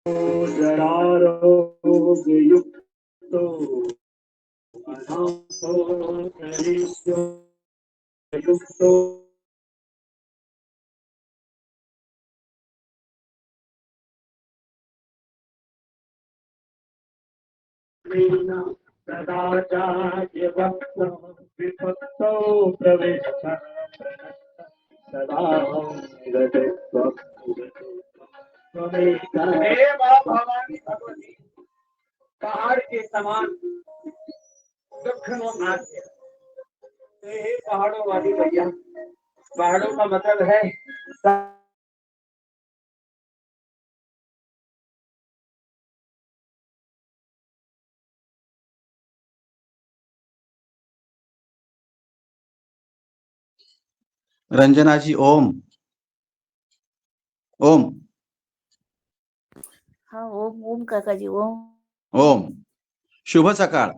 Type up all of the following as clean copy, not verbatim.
जरारोग्ययुक्तो अनाथो युक्तो सदाचार्यभक्तो विभक्तो प्रविष्ट सदा हे मां भवानी भगवती पहाड़ के समान दुख नो नाथ है। हे पहाड़ों वाली भैया, पहाड़ों का मतलब है रंजना जी ओम ओम हाँ ओम ओम काका जी ओम ओम शुभ सकाळ।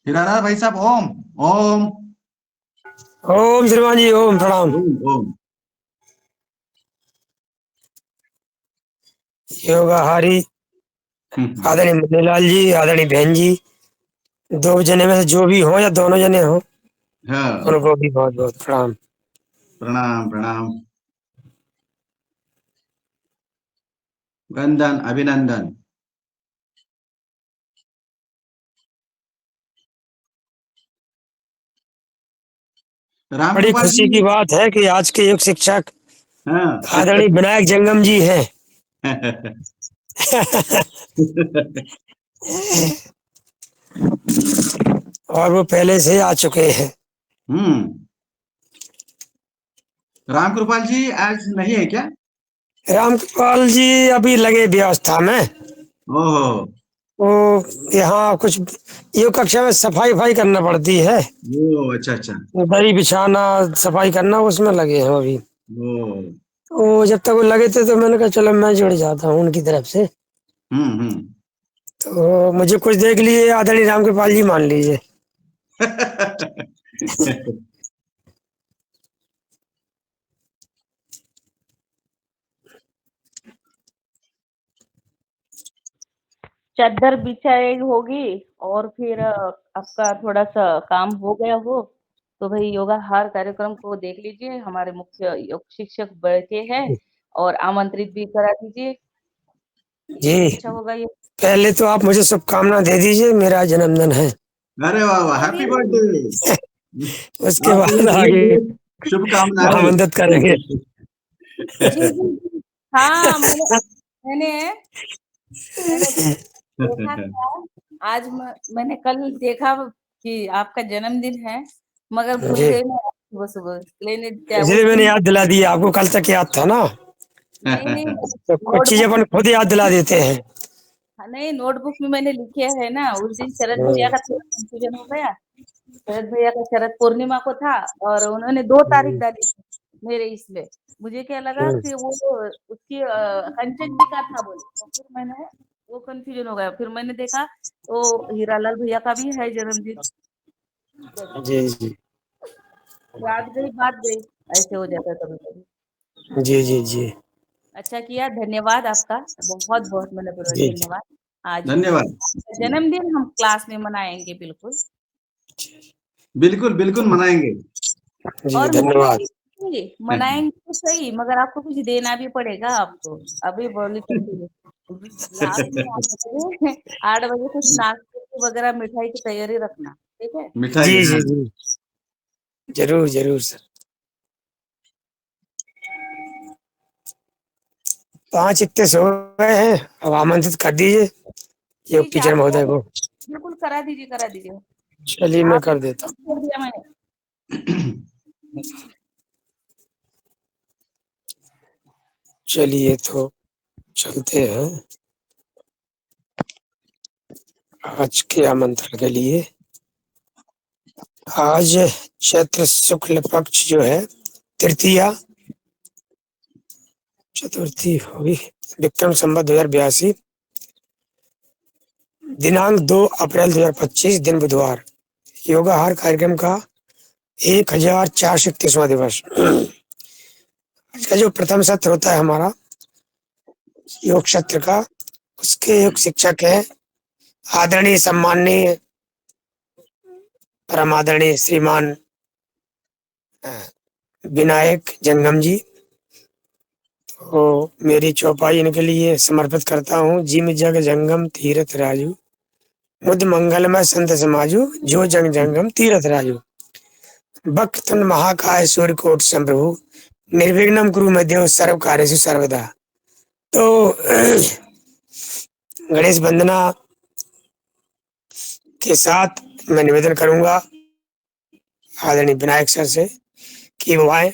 हिरालाल भाई साहब ओम ओम ओम श्रीमान जी ओम प्रणाम। ओम। योगाहारी आदरणीय मुन्नीलाल जी, आदरणीय बहन जी, दो जने में से जो भी हो या दोनों जने हो हाँ उनको भी बहुत बहुत प्रणाम। प्रणाम प्रणाम वंदन अभिनंदन। राम बड़ी कृपाल खुशी की जी। बात है कि आज के युग शिक्षक हाँ आदरणीय विनायक जंगम जी हैं। और वो पहले से आ चुके हैं। राम कृपाल जी आज नहीं है क्या? रामकृपाल जी अभी लगे व्यवस्था में। ओहो वो यहाँ कुछ योग कक्षा में सफाई वफाई करना पड़ती है, ओ अच्छा अच्छा दरी बिछाना सफाई करना, उसमें लगे हैं अभी। ओ वो जब तक वो लगे थे तो मैंने कहा चलो मैं जुड़ जाता हूँ उनकी तरफ से। हम्म। तो मुझे कुछ देख लिए आदरणीय रामकृपाल जी मान लीजिए। चादर बिछाई होगी और फिर आपका थोड़ा सा काम हो गया हो तो भाई योगा हार कार्यक्रम को देख लीजिए। हमारे मुख्य योग शिक्षक बैठे हैं और आमंत्रित भी करा दीजिए। जी अच्छा होगा ये। पहले तो आप मुझे शुभकामना दे दीजिए, मेरा जन्मदिन है। अरे वाह वाह हैप्पी बर्थडे। उसके आपके लिए बाद ढेर आगे ढेर शुभकामनाएं। आमंत्रित करेंगे। जी जी जी। हाँ मैंने मैंने देखा था। आज मैंने कल देखा कि आपका जन्मदिन है मगर भूल जी गई मैं सुबह सुबह लेने क्या इसलिए उस मैंने दिन। याद दिला दिया, आपको कल तक याद था ना। नहीं नहीं तो कुछ रोड चीजें अपन खुद याद दिला देते हैं। हाँ, नहीं नोटबुक में मैंने लिखे है ना, उस दिन शरद भैया का थोड़ा कंफ्यूजन हो गया। शरद भैया का शरद पूर्णिमा को था और उन्होंने 2 तारीख डाली थी मेरे इसमें। मुझे क्या लगा कि वो उसकी कंचन जी का था बोले, तो फिर मैंने वो कंफ्यूजन हो गया। फिर मैंने देखा तो हीरालाल भैया का भी है जन्मदिन। बस जी जी बात गई, ऐसे हो जाता है कभी-कभी। जी जी जी अच्छा किया, धन्यवाद आपका, बहुत-बहुत मनःपूर्वक जी धन्यवाद। आज धन्यवाद। आपका जन्मदिन हम क्लास में मनाएँगे बिल्कुल। बिल्कुल बिल्कुल मनाएंगे। जी और धन्यवाद। मनाएंगे मनाएंगे तो सही, मगर आपको कुछ देना भी पड़ेगा आपको। अभी बोली तो थी लास्ट में 8 बजे 8 बजे कुछ नाश्ते वगैरह मिठाई की तैयारी रखना, ठीक है? मिठाई, जी हाँ। जी जी जरूर जरूर सर। 5 इतने सो गए हैं, अब आमंत्रित कर दीजिए योग ठीक है, टीचर आप महोदय को। बिल्कुल करा दीजिए, करा दीजिए। चलिए मैं आप कर देता कर दिया मैंने। हूँ। चलिए तो चलते हैं आज के आमंत्रण के लिए। आज चैत्र शुक्ल पक्ष जो है तृतीया चतुर्थी होगी, विक्रम संवत 2082, दिनांक 2 अप्रैल 2025, दिन बुधवार। योगाहार कार्यक्रम का 1431वां दिवस। आज का जो प्रथम सत्र होता है हमारा योग सत्र का, उसके योग शिक्षक हैं आदरणीय सम्माननीय परम आदरणीय श्रीमान विनायक जंगम जी। तो मेरी चौपाई इनके लिए समर्पित करता हूँ। जिम जग जंगम तीरथ राजू, मुद मंगलमय संत समाजू, जो जंग जंगम तीरथ राजू, भक्तन महाकाय सूर्यकोट संप्रभु, निर्विघ्नं कुरु मे देव सर्व कार्येषु सर्वदा। तो गणेश वंदना के साथ मैं निवेदन करूंगा आदरणीय विनायक सर से कि वो आए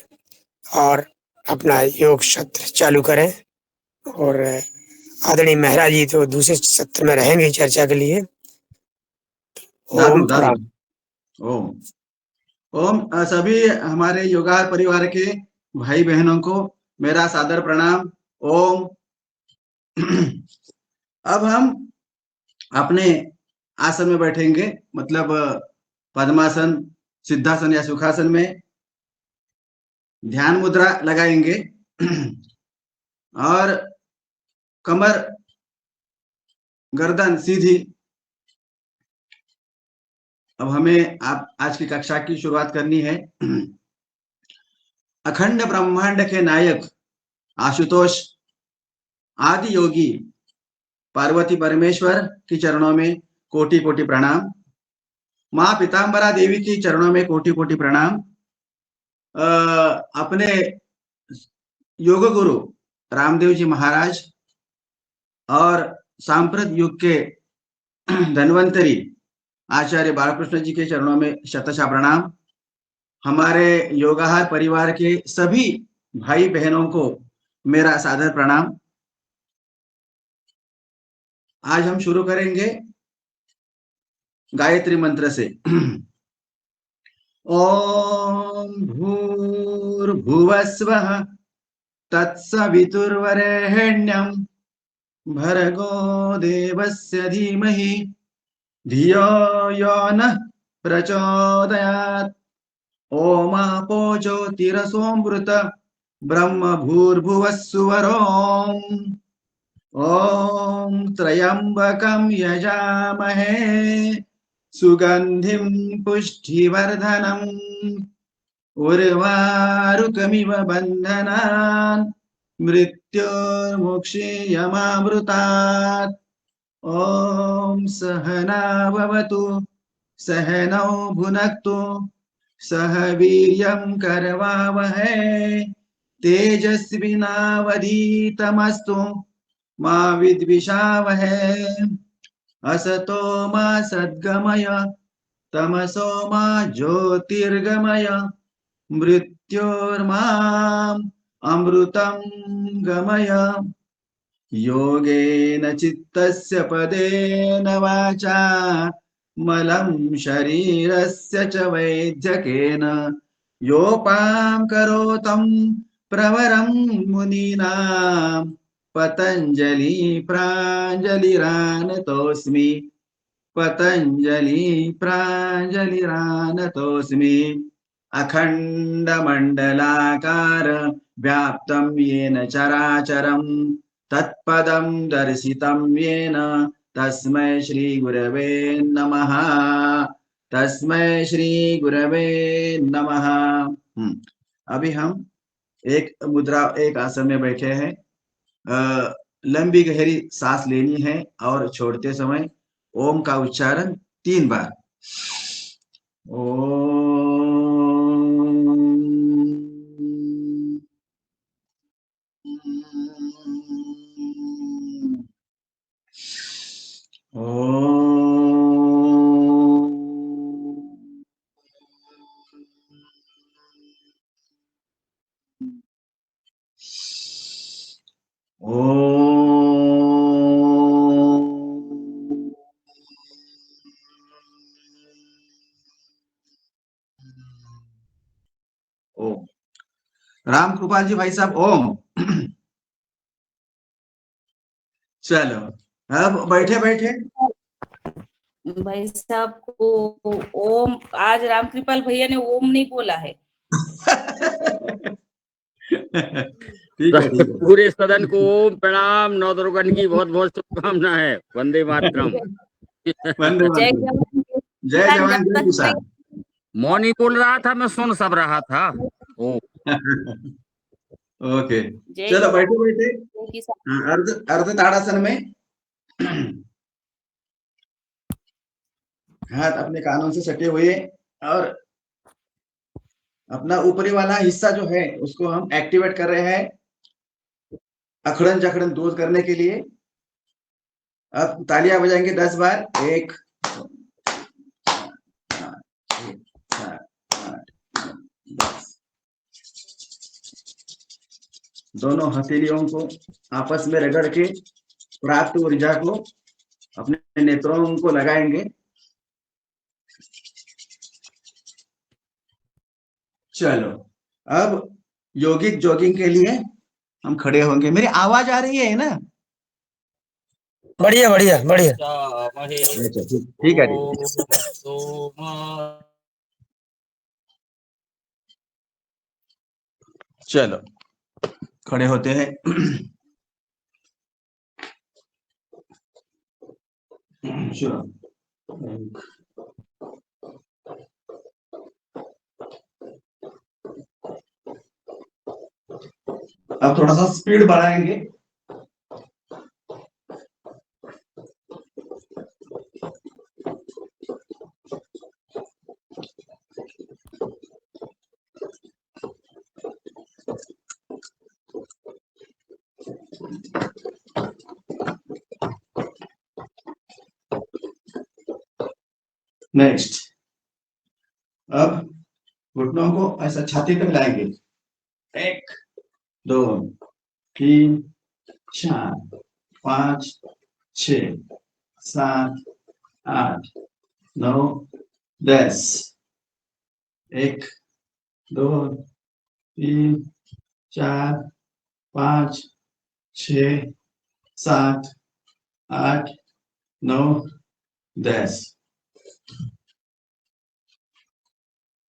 और अपना योग सत्र चालू करें। और आदरणीय मेहरा जी तो दूसरे सत्र में रहेंगे चर्चा के लिए। दादू ओम दादू। प्रणाम। ओम ओम। सभी हमारे योगा परिवार के भाई बहनों को मेरा सादर प्रणाम। ओम। अब हम अपने आसन में बैठेंगे, मतलब पद्मासन, सिद्धासन या सुखासन में ध्यान मुद्रा लगाएंगे और कमर गर्दन सीधी। अब हमें आप आज की कक्षा की शुरुआत करनी है। अखंड ब्रह्मांड के नायक आशुतोष आदि योगी पार्वती परमेश्वर की चरणों में कोटि कोटि प्रणाम। माँ पीताम्बरा देवी की चरणों में कोटि कोटि प्रणाम। अपने योग गुरु रामदेव जी महाराज और सांप्रत युग के धन्वंतरी आचार्य बालकृष्ण जी के चरणों में शतशः प्रणाम। हमारे योगाहार परिवार के सभी भाई बहनों को मेरा सादर प्रणाम। आज हम शुरू करेंगे गायत्री मंत्र से। ओम भूर्भुवस्वः तत्सवितुर्वरेण्यं भर्गो देवस्य धीमहि धियो यो नः प्रचोदयात्। ओमापो ज्योतिरसोऽमृत ब्रह्म भूर्भुवस्सुवरोम्। ॐ त्र्यम्बकं यजामहे सुगन्धिं पुष्टिवर्धनम् उर्वारुकमिव बन्धनान् मृत्योर्मुक्षीयमामृतात्। ॐ सहना भवतु सहनौ भुनक्तु सह वीर्यं करवावहै तेजस्विनावधीतमस्तु मा विद्विषावहै। असतो मा सद्गमय तमसो मा ज्योतिर्गमय मृत्योर्माम् अमृतं गमय। योगेन चित्तस्य पदेन वाचा मलं शरीरस्य च वैद्यकेन योपां करोतं प्रवरं मुनीनां पतञ्जलि प्राञ्जलिरानतोऽस्मि पतञ्जलि प्राञ्जलिरानतोऽस्मि अखण्डमण्डलाकार व्याप्तं येन चराचरं तत्पदं दर्शितं येन तस्मै श्री गुरवे नमः तस्मै श्री गुरवे नमः। अभी हम एक मुद्रा एक आसन में बैठे हैं। लंबी गहरी सांस लेनी है और छोड़ते समय ओम का उच्चारण 3 बार। ओम। राम कृपाल जी भाई साहब ओम। चलो अब बैठे बैठे भाई साहब को ओम, आज रामकृपाल भैया ने ओम नहीं बोला है। ठीक है ठीक है। पूरे सदन को ओम प्रणाम, नवदुर्गन की बहुत बहुत शुभकामना है। वंदे मातरम। वंदे जय मातरम। जवान जय जवान जब जय तक किसान। मौनी बोल रहा था, मैं सुन सब रहा था। ओ ओके जय चलो जवान बैठे बैठे जय किसान। अर्ध अर्ध ताड़ासन में हाथ अपने कानों से सटे हुए और अपना ऊपरी वाला हिस्सा जो है उसको हम एक्टिवेट कर रहे हैं अखड़न जखड़न दूर करने के लिए। अब तालियां बजाएंगे 10 बार। 1 दोनों हथेलियों को आपस में रगड़ के प्राप्त ऊर्जा को अपने नेत्रों को लगाएंगे। चलो अब योगिक जॉगिंग के लिए हम खड़े होंगे। मेरी आवाज आ रही है ना? बढ़िया बढ़िया बढ़िया। अच्छा ठीक है ठीक। चलो खड़े होते हैं। शुरू। अब थोड़ा सा स्पीड बढ़ाएंगे। नेक्स्ट अब घुटनों को ऐसा छाती तक लाएंगे। 1 2 3 4 5 6 7 8 9 10। 1 2 3 4 5 6 7 8 9 10।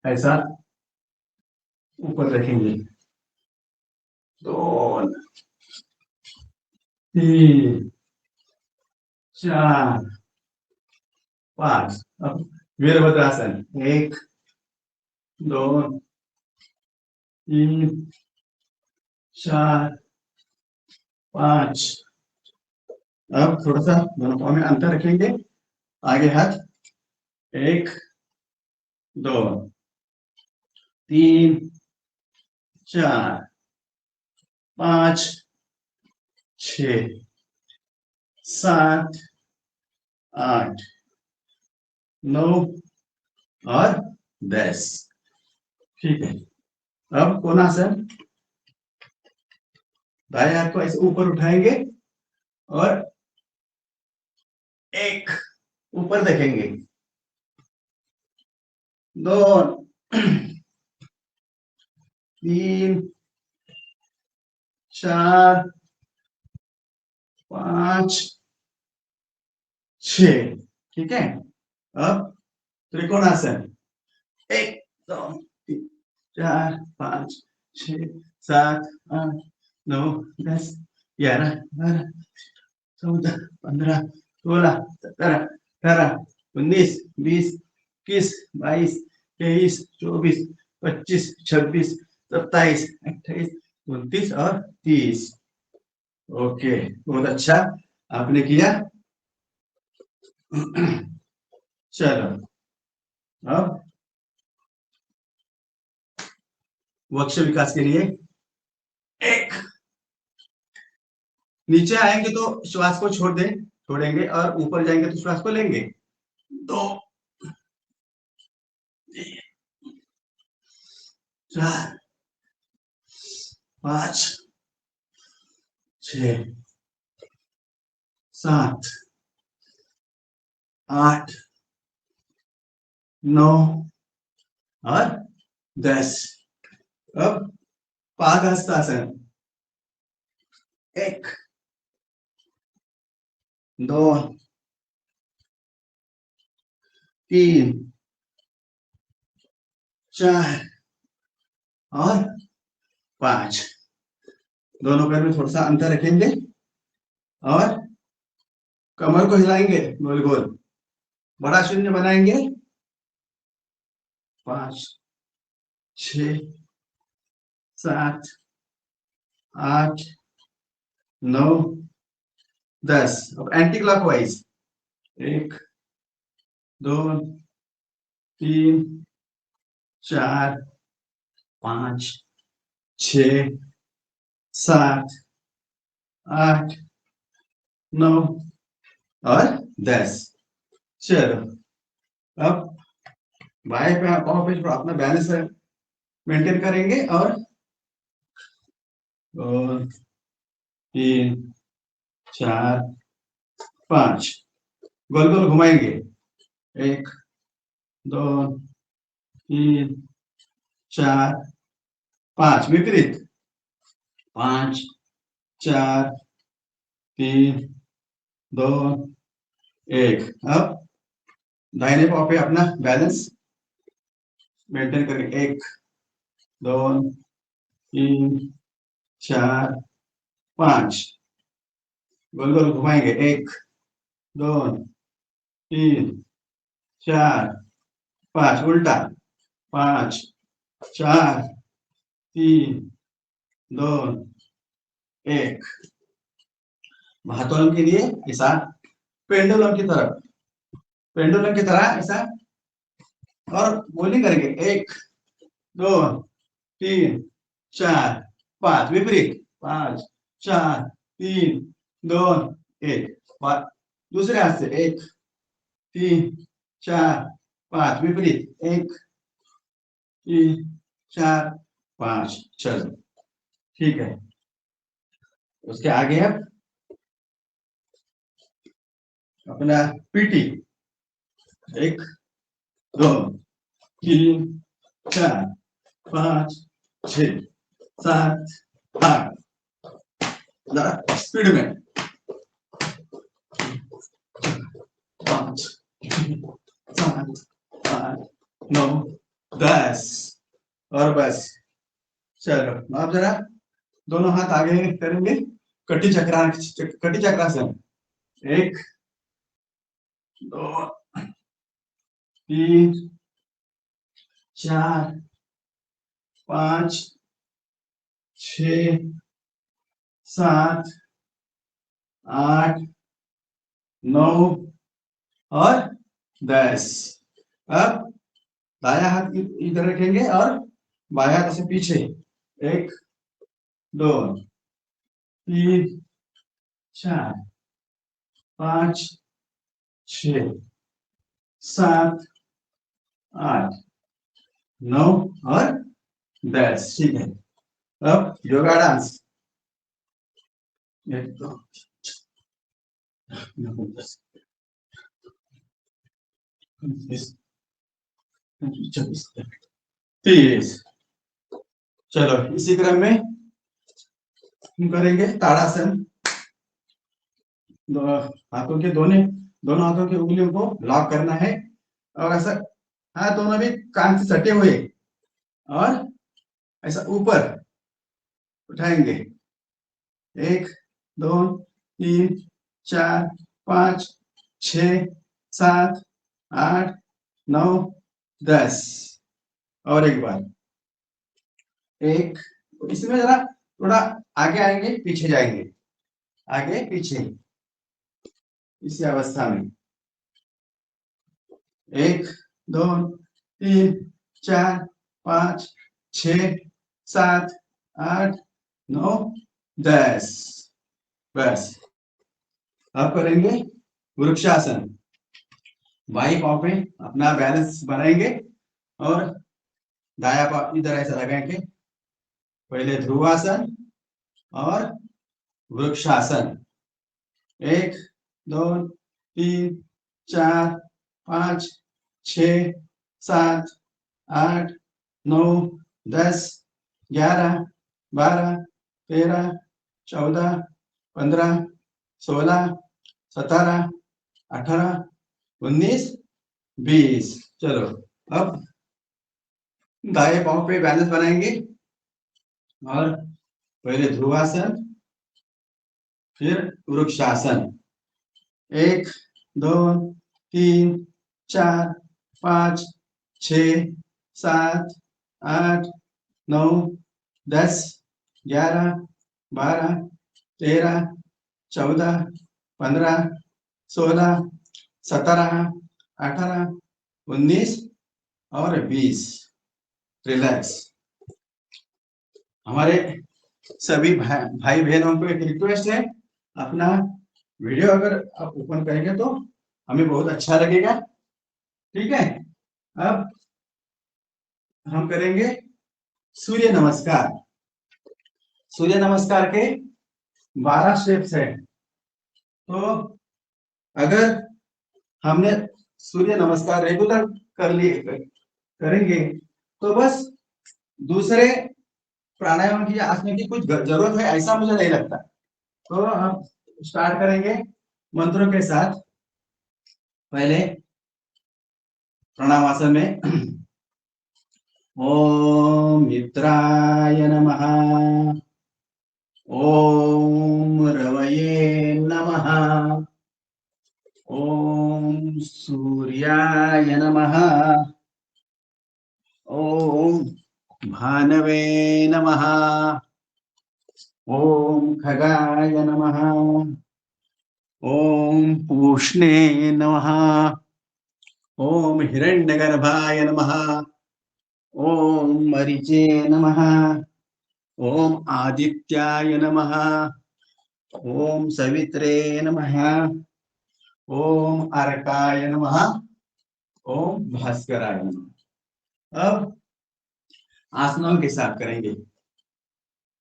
ऐसा ऊपर रखेंगे। 2 3 4 5। अब वीरभद्रासन। 1 2 3 4 5। अब थोड़ा सा दोनों पाँव में अंतर रखेंगे। आगे हाथ। 1 2 3 4 5 6 7 8 9 और 10। ठीक है। अब कोणासन। दाएं हाथ को ऐसे ऊपर उठाएंगे और 1, ऊपर देखेंगे 2, 3, 4, 5, 6। ठीक है, अब त्रिकोणासन 1, 2, 3, 4, 5, 6, 7, 8, 9, 10, 11, 12, 14, 15, 16, 17, 18, 19, 20, 21, 22, 23, 24, 25, 26, 27, 28, 29 और 30। ओके, बहुत अच्छा आपने किया। चलो, अब वक्ष विकास के लिए 1, नीचे आएंगे तो श्वास को छोड़ेंगे और ऊपर जाएंगे तो श्वास को लेंगे। 2, 3, 4, 5, 6, 7, 8, 9 और 10। अब पादहस्तासन 1, 2, 3, 4 और 5। दोनों पैर में थोड़ा सा अंतर रखेंगे और कमर को हिलाएंगे गोल गोल, बड़ा शून्य बनाएंगे। 5, 6, 7, 8, 9, 10। अब एंटी क्लॉकवाइज 1, 2, 3, 4, 5, 6, 7, 8, 9 और 10। चलो, अब बाएं पाँव पे अपना बैलेंस मेंटेन करेंगे और 2, 3, 4, 5 गोल गोल घुमाएंगे। 1, 2, 3, 4, 5 विपरीत। 5, 4, 3, 2, 1। अब दाहिने पाँव पे अपना बैलेंस मेंटेन करेंगे। 1, 2, 3, 4, 5 गोल गोल घुमाएंगे। 1, 2, 3, 4, 5 उल्टा। 5, 4, 3, 2, 1। भातोलन के लिए ऐसा पेंडुलम की तरह ऐसा और बोलिंग करेंगे। 1, 2, 3, 4, 5 विपरीत। 5, 4, 3, 2, 1। दूसरे हाथ से 1, 3, 4, 5 विपरीत। 1, 3, 4, 5। चलो, ठीक है। उसके आगे अब अपना पीटी। 1, 2, 3, 4, 5, 6, 7, 8। स्पीड में 5, 7, 8, 9, 10 और बस। चलो, आप जरा दोनों हाथ आगे करेंगे। कटी चक्रासन। 1, 2, 3, 4, 5, 6, 7, 8, 9 और 10। अब दाया हाथ इधर रखेंगे और बाया हाथ से पीछे। 1, 2, 3, 4, 5, 6, 7, 8, 9 और 10। ठीक है। अब योगा डांस। 1, 2, 24 30। चलो इसी क्रम में हम करेंगे ताड़ासन। हाथों के दोनों हाथों की उंगलियों को लॉक करना है और ऐसा हाथ दोनों भी कान से सटे हुए और ऐसा ऊपर उठाएंगे। 1 2 3 4 5 6 7 8 9 10। और एक बार 1। इसमें जरा थोड़ा आगे आएंगे पीछे जाएंगे, आगे पीछे इसी अवस्था में। 1 2 3 4 5 6 7 8 9 10। बस अब करेंगे वृक्षासन। बाई पांव पे अपना बैलेंस बनाएंगे और दाया पांव इधर ऐसा लगाएंगे। पहले ध्रुवासन और वृक्षासन। 1 2 3 4 5 6 7 8 9 10 11 12 13 14 15 16 17 18 19 20। चलो अब दाएं पांव पे बैलेंस बनाएंगे और पहले ध्रुवासन फिर वृक्षासन। 1 2 3 4 5 6 7 8 9 10 11 12 13 14 15 16 17 18 19 और 20। रिलैक्स। हमारे सभी भाई बहनों को एक रिक्वेस्ट है, अपना वीडियो अगर आप ओपन करेंगे तो हमें बहुत अच्छा लगेगा। ठीक है, अब हम करेंगे सूर्य नमस्कार। सूर्य नमस्कार के 12 स्टेप्स है। तो अगर हमने सूर्य नमस्कार रेगुलर कर लिए करेंगे तो बस दूसरे प्राणायाम की आसनों की कुछ जरूरत है ऐसा मुझे नहीं लगता। तो हम स्टार्ट करेंगे मंत्रों के साथ। पहले प्रणामासन में ओम मित्राय नमः, ओम रवये नमः, ओम सूर्याय नमः, ओम भानवे नमः, ओम खगाय नमः, ओम पूष्णे नमः, ओम हिरण्यगर्भाय नमः, ओम मरीचे नमः, ओम आदित्याय नमः, ओम सवित्रे नमः, ओम अर्काय नमः, ओम भास्कराय नमः। अब आसनों के साथ करेंगे।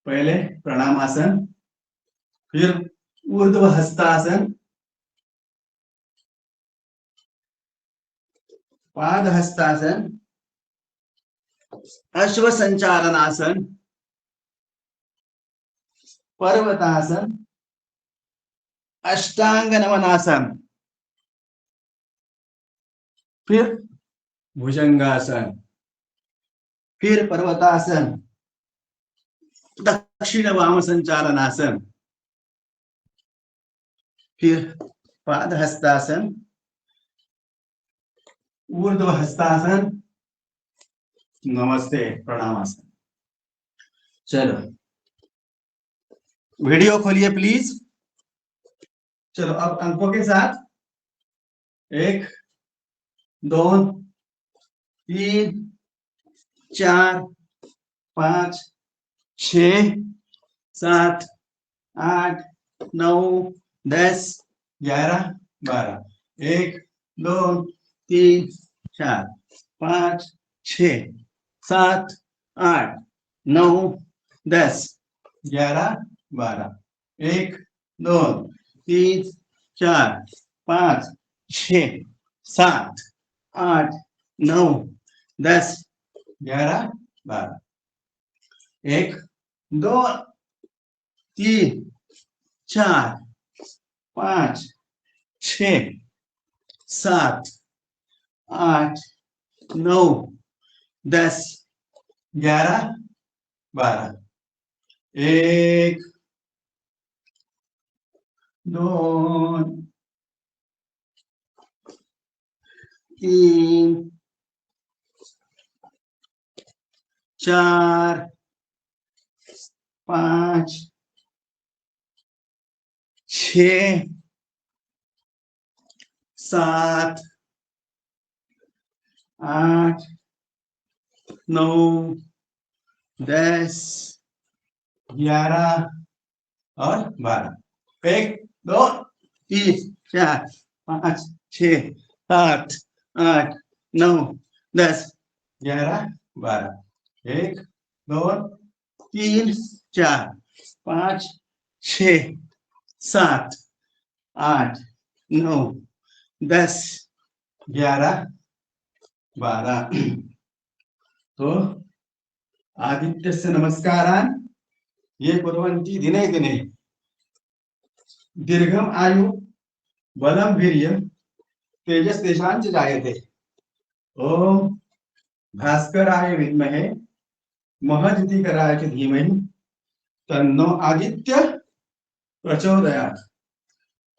पहले प्रणामासन, फिर ऊर्ध्व हस्तासन, पाद हस्तासन, अश्व संचालनासन, पर्वतासन, अष्टांग नमनासन, फिर भुजंगासन, फिर पर्वतासन, दक्षिण वाम संचालनासन, फिर पाद हस्तासन, ऊर्ध्व हस्तासन, नमस्ते प्रणामासन। चलो वीडियो खोलिए प्लीज। चलो अब अंकों के साथ 1 2 3 4 5 6 7 8 9 10 11 12। 1 2 3 4 5 6 7 8 9 10 11 12। 1 2 3 4 5 6 7 8 9 10 11 12 1 2 3 4 5 6 7 8 9 10 11 12 1 2 3 4 5 6 7 8 9 10 11 और 12 1 2 3 4 5 6 7 8 9 10 11 12 1 2 3 4 5 6 7 8 9 10 11 12 तो आदित्यस्य नमस्कारान् ये कुर्वन्ति दिने दिने दीर्घम आयु बलम वीर्य तेजस तेषां च जायते। ओम भास्कराय विद्महे महज्योतिकराय च धीमहि तन्नो आदित्य प्रचोदयात्।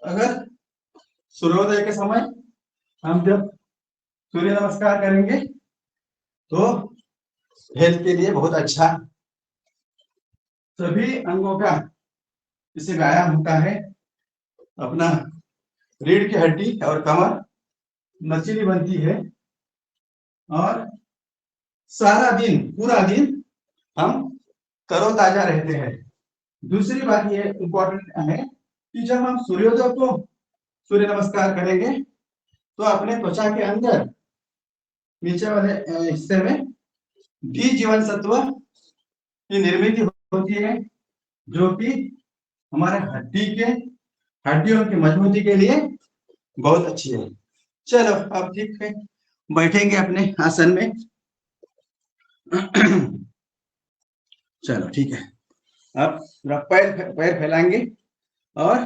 अगर सूर्योदय के समय हम जब सूर्य नमस्कार करेंगे तो हेल्थ के लिए बहुत अच्छा, सभी अंगों का इससे व्यायाम होता है। अपना रीढ़ की हड्डी और कमर लचीली बनती है और सारा दिन पूरा दिन हम तरोताजा रहते हैं। दूसरी बात ये इम्पोर्टेंट है कि जब हम सूर्योदय को सूर्य नमस्कार करेंगे तो अपने त्वचा के अंदर नीचे वाले हिस्से में डी जीवन सत्व की निर्मित होती है, जो कि हमारे हड्डियों की मजबूती के लिए बहुत अच्छी है। चलो अब ठीक है, बैठेंगे अपने आसन में। चलो ठीक है, अब पैर फैलाएंगे और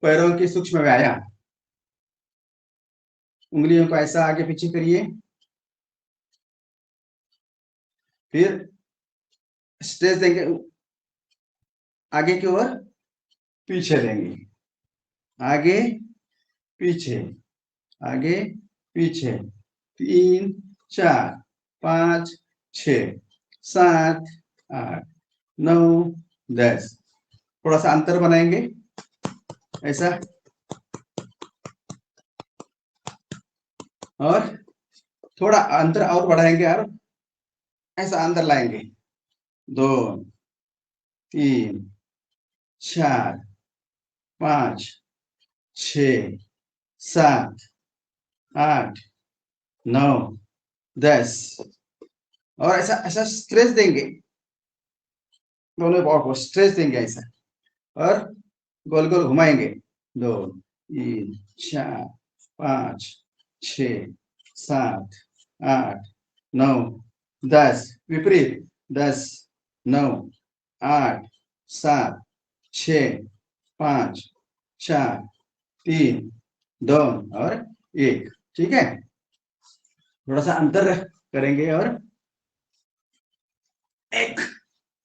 पैरों की सूक्ष्म व्यायाम। उंगलियों को ऐसा आगे पीछे करिए, फिर स्ट्रेच देंगे आगे की ओर, पीछे लेंगे, आगे पीछे, आगे पीछे, 3 4 5 6 7 8 9 10। थोड़ा सा अंतर बनाएंगे ऐसा, और थोड़ा अंतर और बढ़ाएंगे और ऐसा अंदर लाएंगे। 2 3 4 5 6 7 8 9 10 और ऐसा ऐसा स्ट्रेच देंगे, दोनों पाव को स्ट्रेच देंगे ऐसा और गोल गोल घुमाएंगे। 2 3 4 5 6 7 8 9 10, विपरीत 10 9 8 7 6 5 4 3 2 और 1। ठीक है, थोड़ा सा अंतर करेंगे और 1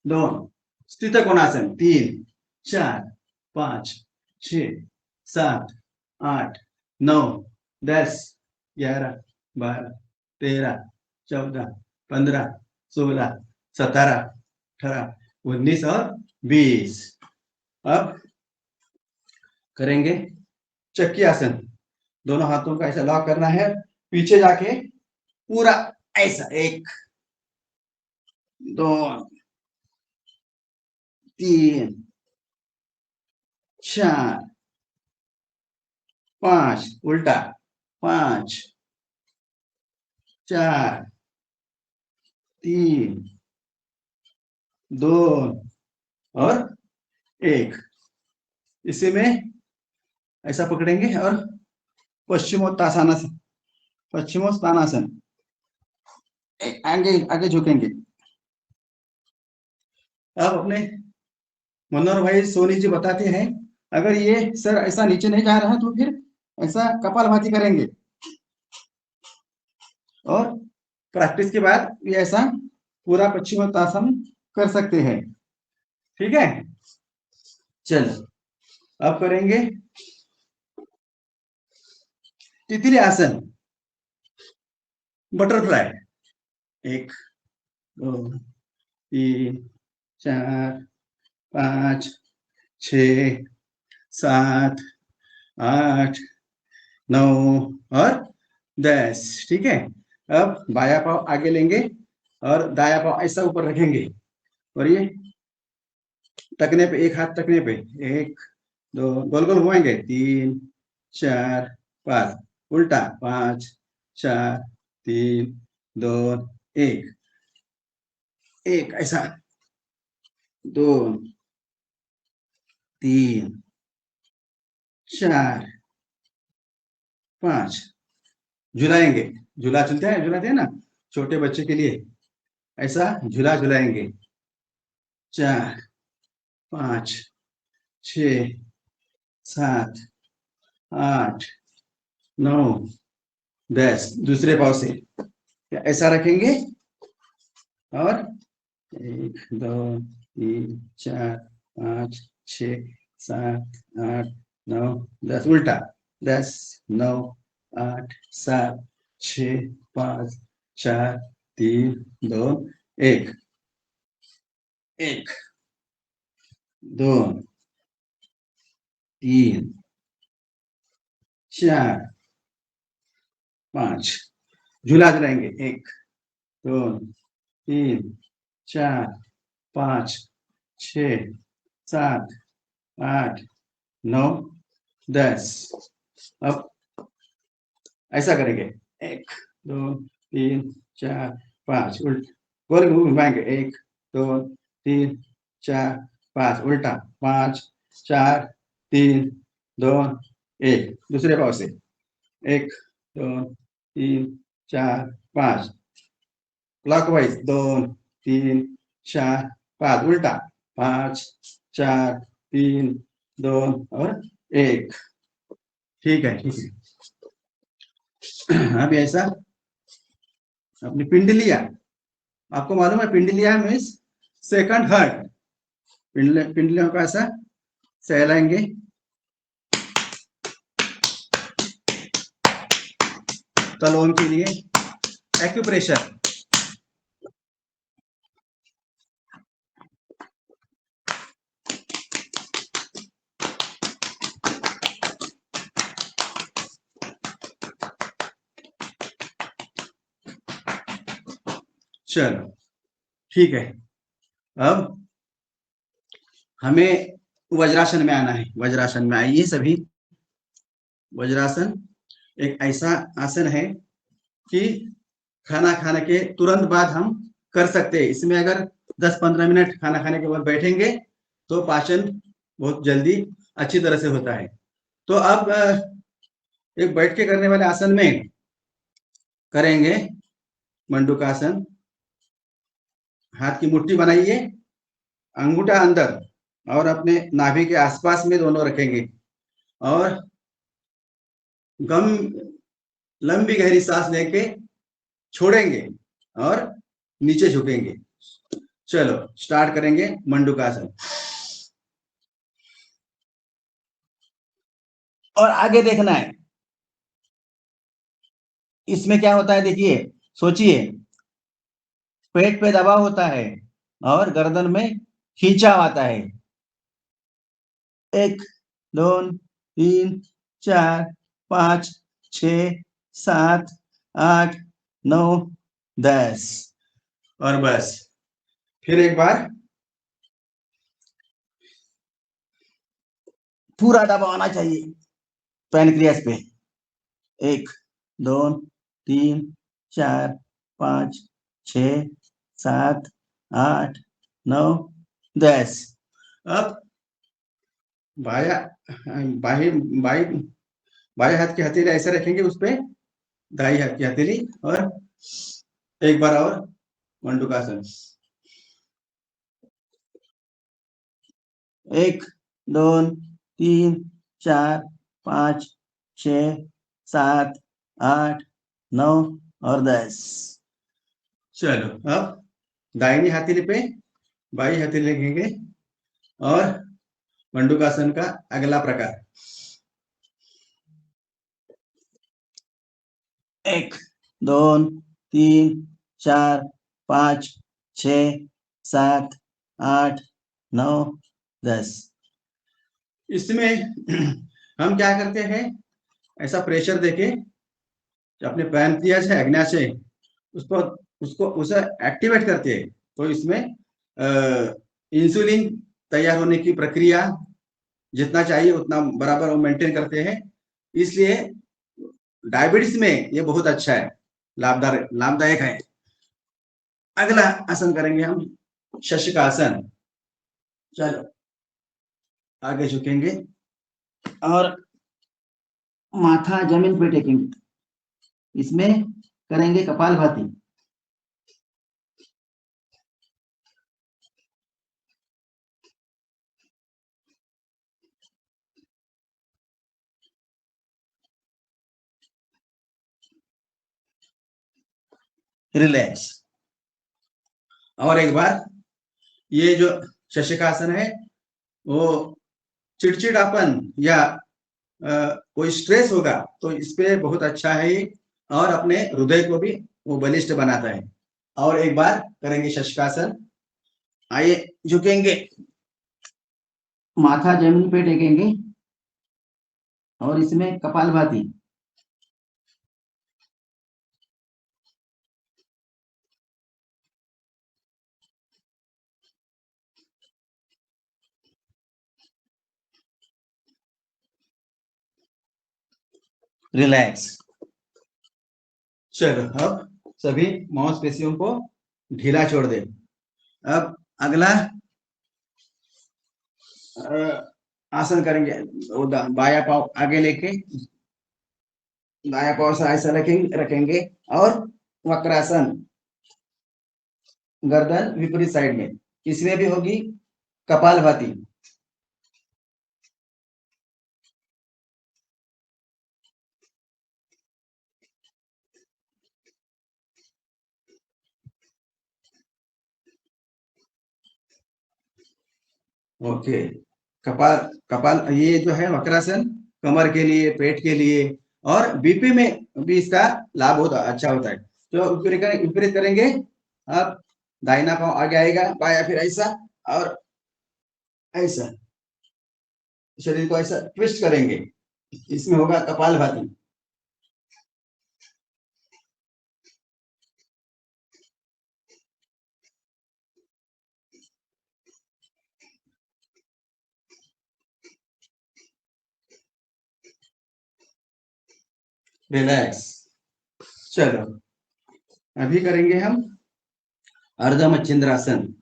2 स्थित कोणासन, 3 4 5 6 7 8 9 10 11 12 13 14 15 16 17 18 19 और 20। अब करेंगे चक्की आसन। दोनों हाथों का ऐसा लॉक करना है, पीछे जाके पूरा ऐसा 1 2 3 4 5 उल्टा, 5 4 3 2 और 1। इसी में ऐसा पकड़ेंगे और पश्चिमोत्तानासन, पश्चिमोत्तानासन, आगे आगे झुकेंगे। अब अपने मनोहर भाई सोनी जी बताते हैं, अगर ये सर ऐसा नीचे नहीं जा रहा है तो फिर ऐसा कपालभाति करेंगे, और प्रैक्टिस के बाद ये ऐसा पूरा पश्चिमोत्तानासन कर सकते हैं। ठीक है, चलो अब करेंगे तितली आसन, बटरफ्लाई। 1 2 3 4 5 6 7 8 9 और 10। ठीक है, अब बाया पाव आगे लेंगे और दाया पाव ऐसा ऊपर रखेंगे, और ये टखने पे, एक हाथ टखने पे, 1 2 गोल गोल घुमाएंगे, 3 4 5 उल्टा, 5 4 3 2 1 1 ऐसा, 2 3 4 5 झुलाएंगे, झुलाते हैं ना छोटे बच्चे के लिए, ऐसा झूला झुलाएंगे, 4 5 6 7 8 9 10। दूसरे पाव से ऐसा रखेंगे, और 1 2 3 4 5 6 7 8 9 10 उल्टा, 10 9 8 7 6 5 4 3 2 1 1 2 3 4 5 झूला झुलाएंगे, 1 2 3 4 5 6 7 8 9 10। अब ऐसा करेंगे, 1 2 3 4 5 उल्टा, गोल घुमाएंगे, 1 2 3 4 5 उल्टा, 5 4 3 2 1। दूसरे पाव से 1 2 3 4 5 क्लॉकवाइज, 2 3 4 5 उल्टा, 5 4 3 2 और 1। ठीक है, ठीक है। अभी ऐसा अपनी पिंडलिया, आपको मालूम है पिंडलिया मीन्स सेकंड हार्ट, पिंडलियों का ऐसा सहलाएंगे, तलोन के लिए एक्यूप्रेशर। चलो ठीक है, अब हमें वज्रासन में आना है। वज्रासन में आइए सभी। वज्रासन एक ऐसा आसन है कि खाना खाने के तुरंत बाद हम कर सकते हैं। इसमें अगर 10-15 मिनट खाना खाने के बाद बैठेंगे तो पाचन बहुत जल्दी अच्छी तरह से होता है। तो अब एक बैठ के करने वाले आसन में करेंगे मंडूकासन। हाथ की मुट्ठी बनाइए, अंगूठा अंदर और अपने नाभि के आसपास में दोनों रखेंगे, और गम लंबी गहरी सांस लेके छोड़ेंगे और नीचे झुकेंगे। चलो स्टार्ट करेंगे मंडूकासन। और आगे देखना है, इसमें क्या होता है देखिए, सोचिए, पेट पे दबाव होता है और गर्दन में खींचाव आता है। 1 2 3 4 5 6 7 8 9 10। और बस फिर एक बार पूरा दबाव आना चाहिए पैनक्रियास पे। 1 2 3 4 5 6 7 8 9 10। अब बाया बाही बाई बाएं हाथ की हथेली ऐसे रखेंगे उस पे, दाई हाथ की हथेली, और एक बार और मंडूकासन। 1 2 3 4 5 6 7 8 9 और 10। चलो अब दाहिनी हथेली पे बाई हथेली रखेंगे और मंडूकासन का अगला प्रकार। 1 2 3 4 5 6 7 8 9 10। इसमें हम क्या करते हैं, ऐसा प्रेशर देके अपने पैनक्रियाज है, अग्न्याशय, उसको उसको उसे एक्टिवेट करते हैं, तो इसमें इंसुलिन तैयार होने की प्रक्रिया जितना चाहिए उतना बराबर वो मेंटेन करते हैं। इसलिए डायबिटीज में ये बहुत अच्छा है, लाभदायक है। अगला आसन करेंगे हम शशकासन। चलो आगे झुकेंगे और माथा जमीन पे टेकेंगे। इसमें करेंगे कपालभाति। रिलैक्स। और एक बार, ये जो शशकासन है वो चिड़चिड़ापन या कोई स्ट्रेस होगा तो इस पे बहुत अच्छा है ये, और अपने हृदय को भी वो बलिष्ठ बनाता है। और एक बार करेंगे शशकासन। आइए झुकेंगे, माथा जमीन पे टेकेंगे और इसमें कपालभाति। रिलैक्स। चलो अब सभी मांसपेशियों को ढीला छोड़ दे। अब अगला आसन करेंगे। बाया पाव आगे लेके दाया पाव से ऐसा रखेंगे और वक्रासन, गर्दन विपरीत साइड में। इसमें भी होगी कपालभाति। ओके। कपाल कपाल ये जो है वक्रासन कमर के लिए, पेट के लिए, और बीपी में भी इसका लाभ होता अच्छा होता है। तो विपरीत करेंगे। अब दाहिना पांव आगे आएगा, बाया फिर ऐसा और ऐसा, शरीर को ऐसा ट्विस्ट करेंगे। इसमें होगा कपालभाति। रिलैक्स। चलो अभी करेंगे हम अर्ध मच्छिंद्रासन।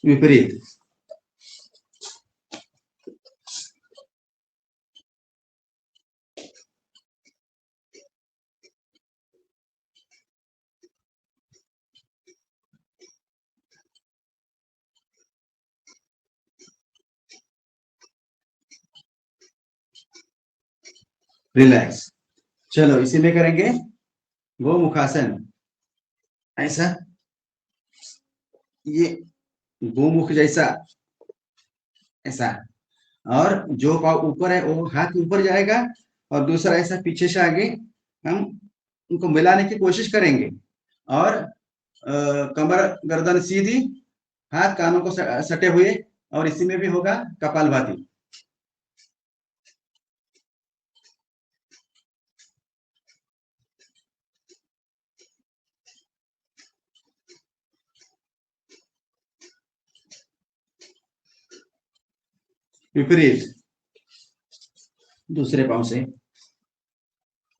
विपरीत। रिलैक्स। चलो इसी में करेंगे गोमुखासन। ऐसा, ये गोमुख जैसा ऐसा, और जो पाव ऊपर है वो हाथ ऊपर जाएगा और दूसरा ऐसा पीछे से आगे हम उनको मिलाने की कोशिश करेंगे। और कमर गर्दन सीधी, हाथ कानों को सटे हुए, और इसी में भी होगा कपालभाति। विपरीत दूसरे पाँव से,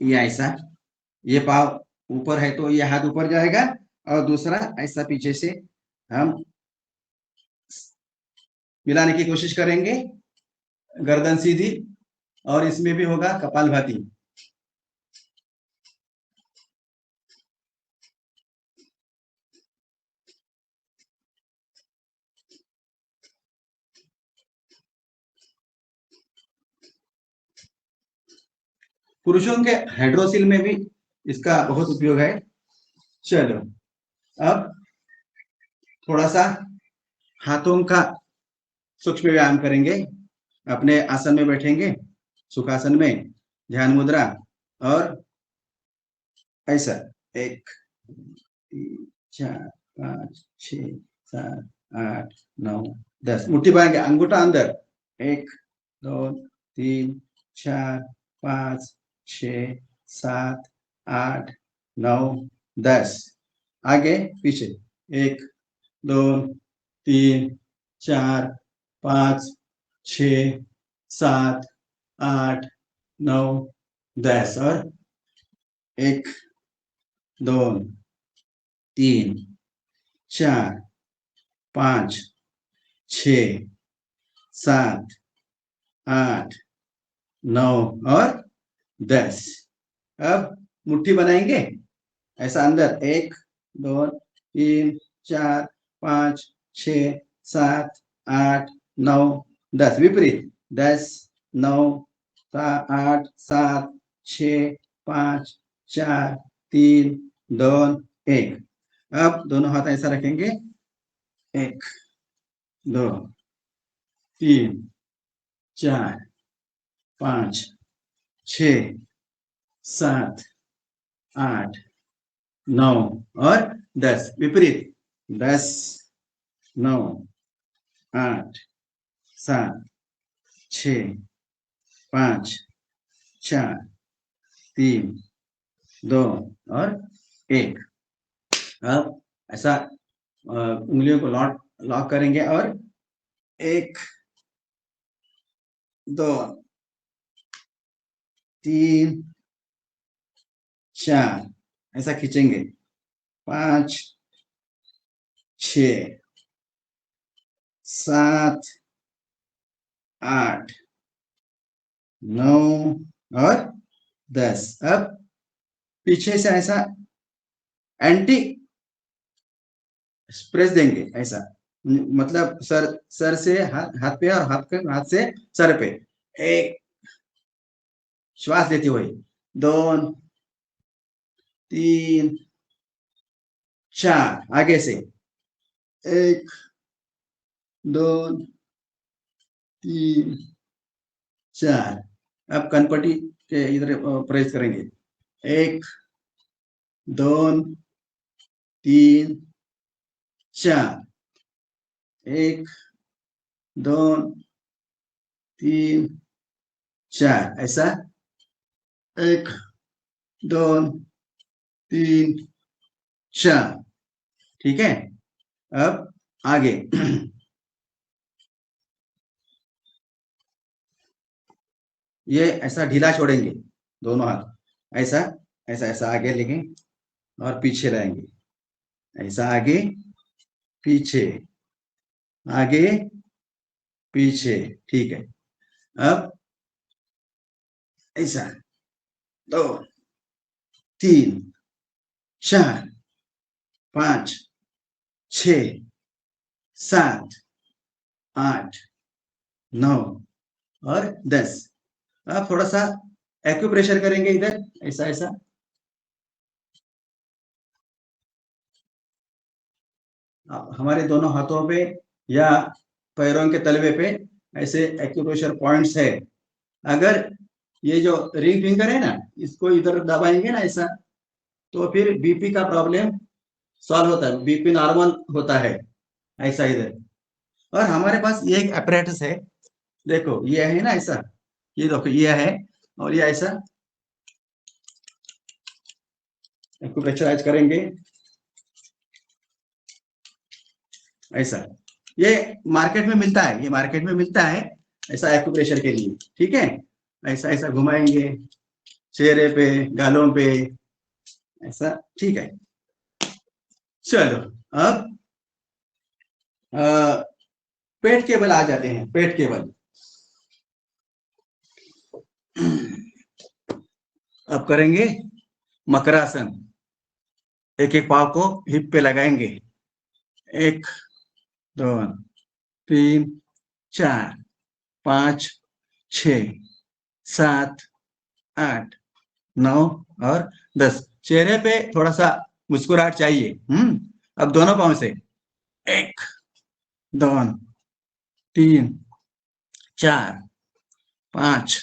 ये ऐसा, ये पाँव ऊपर है तो ये हाथ ऊपर जाएगा और दूसरा ऐसा पीछे से हम मिलाने की कोशिश करेंगे, गर्दन सीधी, और इसमें भी होगा कपालभाति। पुरुषों के हाइड्रोसिल में भी इसका बहुत उपयोग है। चलो अब थोड़ा सा हाथों का सूक्ष्म व्यायाम करेंगे। अपने आसन में बैठेंगे, सुखासन में, ध्यान मुद्रा, और ऐसा 1 3 4 5 6 7 8 9 10 मुट्ठी बांधेंगे, अंगूठा अंदर, 1 2 3 4 5 6 7 8 9 10, आगे पीछे 1 2 3 4 5 6 7 8 9 10, और 1 2 3 4 5 6 7 8 9 और 10। अब मुट्ठी बनाएंगे ऐसा अंदर, 1 2 3 4 5 6 7 8 9 10, विपरीत 10 9 8 7 6 5 4 3 2 1। अब दोनों हाथ ऐसा रखेंगे, 1 2 3 4 5 6 7 8 9 और 10, विपरीत 10 9 8 7 6 5 4 3 2 और 1। अब ऐसा उंगलियों को लॉक करेंगे और 1 2 3 4 ऐसा खींचेंगे, 5 6 7 8 9 और 10। अब पीछे से ऐसा एंटी प्रेस देंगे, ऐसा मतलब सर से हाथ पे और हाथ से सर पे, 1 श्वास लेते हुए, 2 3 4 आगे से, 1 2 3 4। अब कनपट्टी के इधर प्रेस करेंगे, 1 2 3 4, 1 2 3 4, ऐसा 1 2 3 4, ठीक है। अब आगे ये ऐसा ढीला छोड़ेंगे, दोनों हाथ ऐसा ऐसा ऐसा आगे लेंगे और पीछे रहेंगे, ऐसा आगे पीछे आगे पीछे, ठीक है। अब ऐसा 2 3 4 5 6 7 8 9 और 10। अब थोड़ा सा एक्यूप्रेशर करेंगे इधर, ऐसा ऐसा, हमारे दोनों हाथों पे या पैरों के तलवे पे ऐसे एक्यूप्रेशर पॉइंट्स है। अगर ये जो रिंग फिंगर है ना, इसको इधर दबाएंगे ना ऐसा, तो फिर बीपी का प्रॉब्लम सॉल्व होता है, बीपी नॉर्मल होता है, ऐसा इधर। और हमारे पास ये एक अपरेटस है, देखो ये है ना ऐसा, ये देखो ये है, और ये ऐसा एक्यूप्रेशराइज करेंगे ऐसा। ये मार्केट में मिलता है, ये मार्केट में मिलता है, ऐसा एक्यूप्रेशर के लिए, ठीक है। ऐसा ऐसा घुमाएंगे चेहरे पे, गालों पे, ऐसा, ठीक है। चलो अब पेट के बल आ जाते हैं, पेट के बल। अब करेंगे मकरासन। एक एक पाव को हिप पे लगाएंगे, 1 2 3 4 5 6 7 8 9 और 10। चेहरे पे थोड़ा सा मुस्कुराहट चाहिए। अब दोनों पाँव से 1 2 3 4 5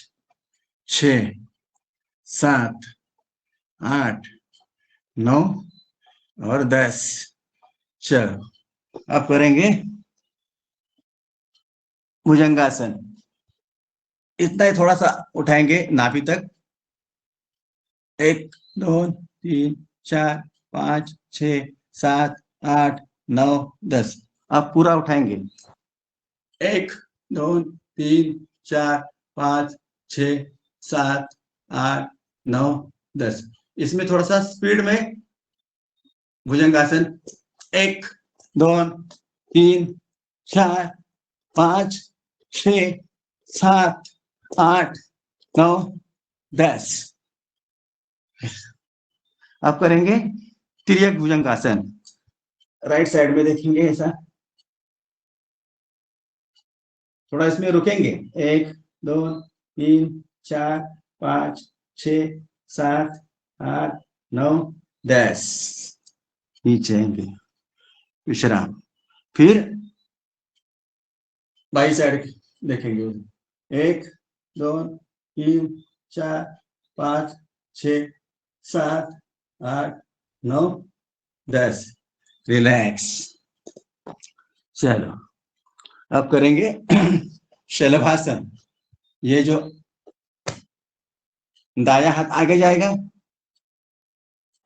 6 7 8 9 और 10। चलो अब करेंगे भुजंगासन। इतना ही थोड़ा सा उठाएंगे नाभि तक, 1 2 3 4 5 6 7 8 9 10। आप पूरा उठाएंगे, 1 2 3 4 5 6 7 8 9 10। इसमें थोड़ा सा स्पीड में भुजंगासन, 1 2 3 4 5 6 7 8 9 10। अब करेंगे तिर्यक भुजंगासन। राइट साइड में देखेंगे, ऐसा थोड़ा इसमें रुकेंगे, 1 2 3 4 5 6 7 8 9 10। नीचे आएंगे, विश्राम। फिर बाई साइड देखेंगे, 1 2 3 4 5 6 7 8 9 10। रिलैक्स। चलो अब करेंगे शलभासन। ये जो दाया हाथ आगे जाएगा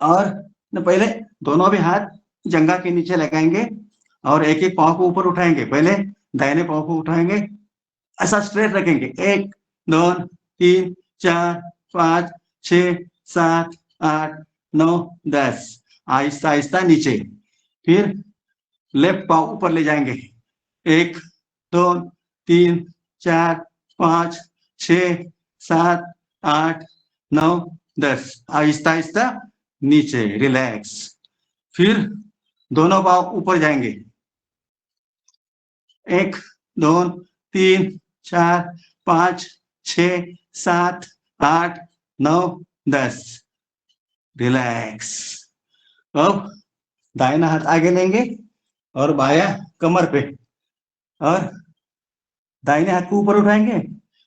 और पहले दोनों भी हाथ जंघा के नीचे लगाएंगे और एक एक पांव को ऊपर उठाएंगे। पहले दाहिने पांव को उठाएंगे, ऐसा स्ट्रेट रखेंगे, 1 2 3 4 5 6 7 8 9 10। आहिस्ता आहिस्ता नीचे। फिर लेफ्ट पांव ऊपर ले जाएंगे, 1 2 3 4 5 6 7 8 9 10। आहिस्ता आहिस्ता नीचे, रिलैक्स। फिर दोनों पांव ऊपर जाएंगे, 1 2 3 4 5 6 7 8 9 10। रिलैक्स। अब दाहिना हाथ आगे लेंगे और बाया कमर पे, और दाहिने हाथ को ऊपर उठाएंगे,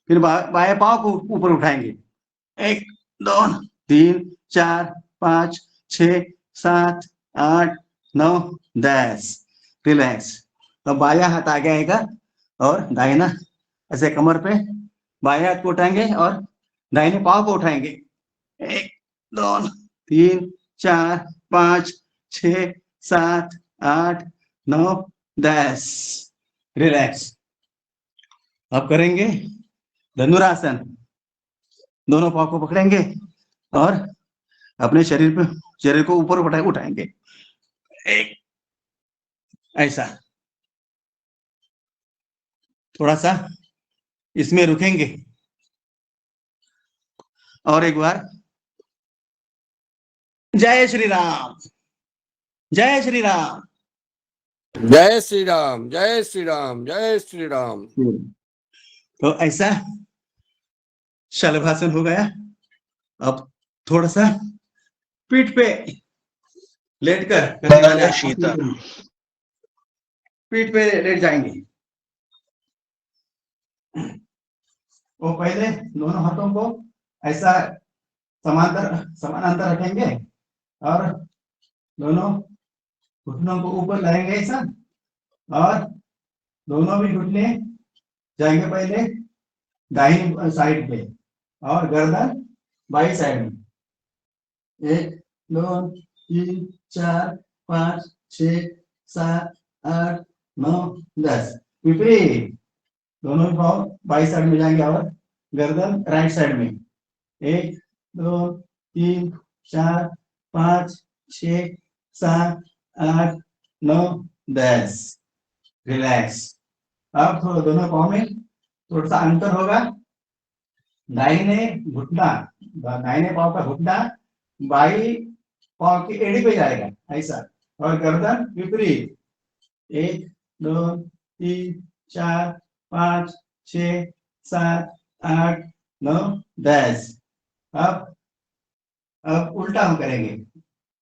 फिर बाएं पांव को ऊपर उठाएंगे, 1 2 3 4 5 6 7 8 9 10। रिलैक्स। अब बाया हाथ आगे आएगा और दाहिना ऐसे कमर पे बाएं हाथ को उठाएंगे और दाहिने पांव को उठाएंगे, 1 2 3 4 5 6 7 8 9 10। रिलैक्स। अब करेंगे धनुरासन। दोनों पांव को पकड़ेंगे और अपने शरीर को ऊपर उठाएंगे, एक ऐसा। थोड़ा सा इसमें रुकेंगे और एक बार, जय श्री राम, जय श्री राम। जय श्री राम, जय श्री राम, जय श्री राम। तो ऐसा शलभासन हो गया। अब थोड़ा सा पीठ पे लेटकर शीता, पीठ पे लेट जाएंगे। वो पहले दोनों हाथों को ऐसा समानांतर रखेंगे और दोनों घुटनों को ऊपर लाएंगे ऐसा, और दोनों भी घुटने जाएंगे पहले दाहिनी साइड पे और गर्दन बाई साइड में, 1 2 3 4 5 6 7 8 9 10। विपरीत। दोनों पाँव बाई साइड में जाएंगे और गर्दन राइट साइड में। 1 2 3 4 5 6 7 8 9 10। रिलैक्स। अब थोड़ा दोनों पाँव में थोड़ा सा अंतर होगा। दाहिने घुटना, दाहिने पाँव का घुटना बाई पाँव की एड़ी पे जाएगा ऐसा, और गर्दन विपरीत। 1 2 3 4 5 6 7 8 9 10। अब उल्टा हम करेंगे।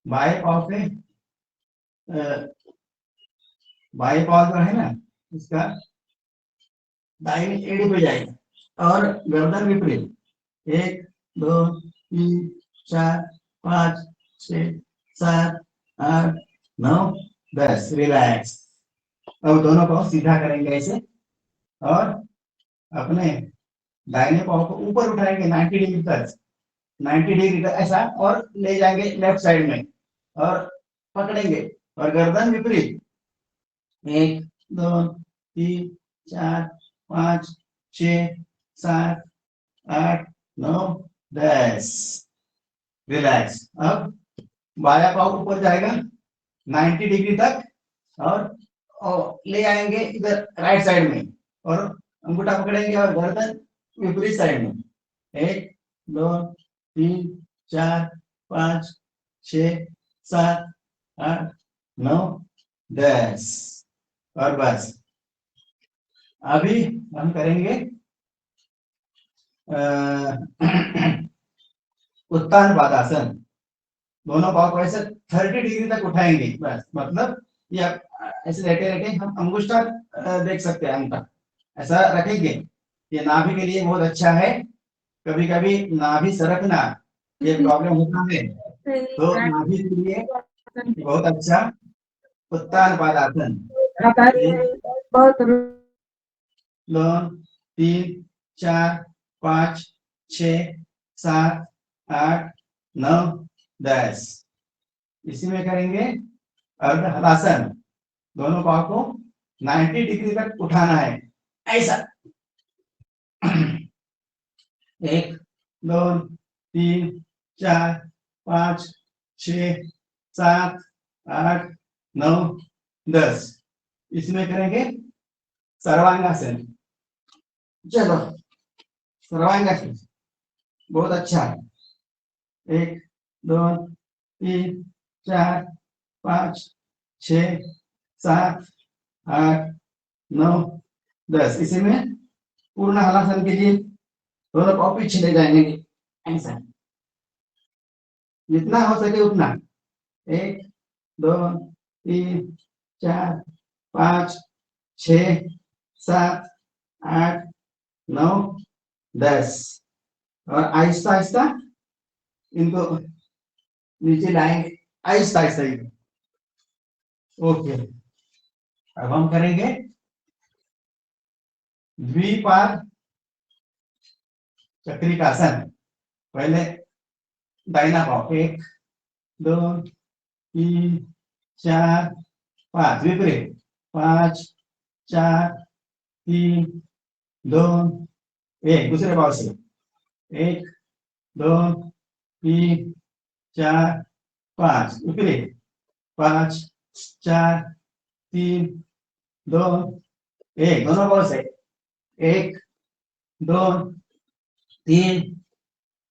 बाएं पाँव पे बाएं पाँव जो है ना इसका दाहिनी एड़ी पे जाएगा और गर्दन विपरीत। 1 2 3 4 5 6 7 8 9 10। रिलैक्स। अब दोनों पाँव सीधा करेंगे ऐसे और अपने दाहिने पाँव को ऊपर उठाएंगे 90 डिग्री तक, 90 डिग्री तक ऐसा, और ले जाएंगे लेफ्ट साइड में और पकड़ेंगे और गर्दन विपरीत। 1 2 3 4 5 6 7 8 9 10। रिलैक्स। अब बाया पाँव ऊपर जाएगा 90 डिग्री तक और ले आएंगे इधर राइट साइड में और अंगूठा पकड़ेंगे और गर्दन विपरीत साइड में। 1 2 3 4 5 6 7 8 9 10। और बस अभी हम करेंगे उत्तान पादासन। दोनों पाँव को ऐसे 30 डिग्री तक उठाएंगे बस, मतलब ये ऐसे लेटे लेटे हम अंगुष्ठा देख सकते हैं, अंगूठा ऐसा रखेंगे। ये नाभि के लिए बहुत अच्छा है। कभी कभी नाभि सरकना ये प्रॉब्लम होता है, तो नाभि के लिए बहुत अच्छा उत्तान पादासन। 2 3 4 5 6 7 8 9 10। इसी में करेंगे अर्ध हलासन। दोनों पाँव को 90 डिग्री तक उठाना है ऐसा। 1 2 3 4 5 6 7 8 9 10। इसमें करेंगे सर्वांगासन। चलो सर्वांगासन बहुत अच्छा है। 1 2 3 4 5 6 7 8 9 10। इसी में पूर्ण हलासन के लिए दोनों पाँव पीछे ले जाएंगे ऐसा, जितना हो सके उतना। 1 2 3 4 5 6 7 8 9 10। और आहिस्ता आहिस्ता इनको नीचे लाएंगे आहिस्ता आहिस्ता ही। ओके। अब हम करेंगे द्विपाद चक्रिकासन। पहले दाहिना पाँव 1 2 3 4 5 विपरीत। 5 4 3 2 1। दूसरे पाँव से 1 2 3 4 5 विपरीत। 5 4 3 2 1। दोनों पाँव से 1 2 3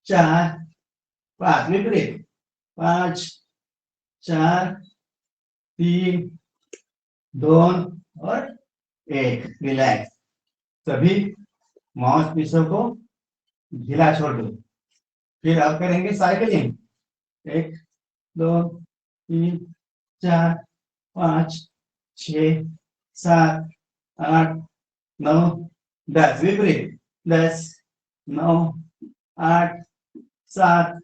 4 5 विपरीत। 5 4 3 2 और 1। रिलैक्स। सभी मांसपेशियों को ढीला छोड़ दो। फिर अब करेंगे साइकिलिंग। 1 2 3 4 5 6 7 8 9 10 विपरीत। 10 9 8 7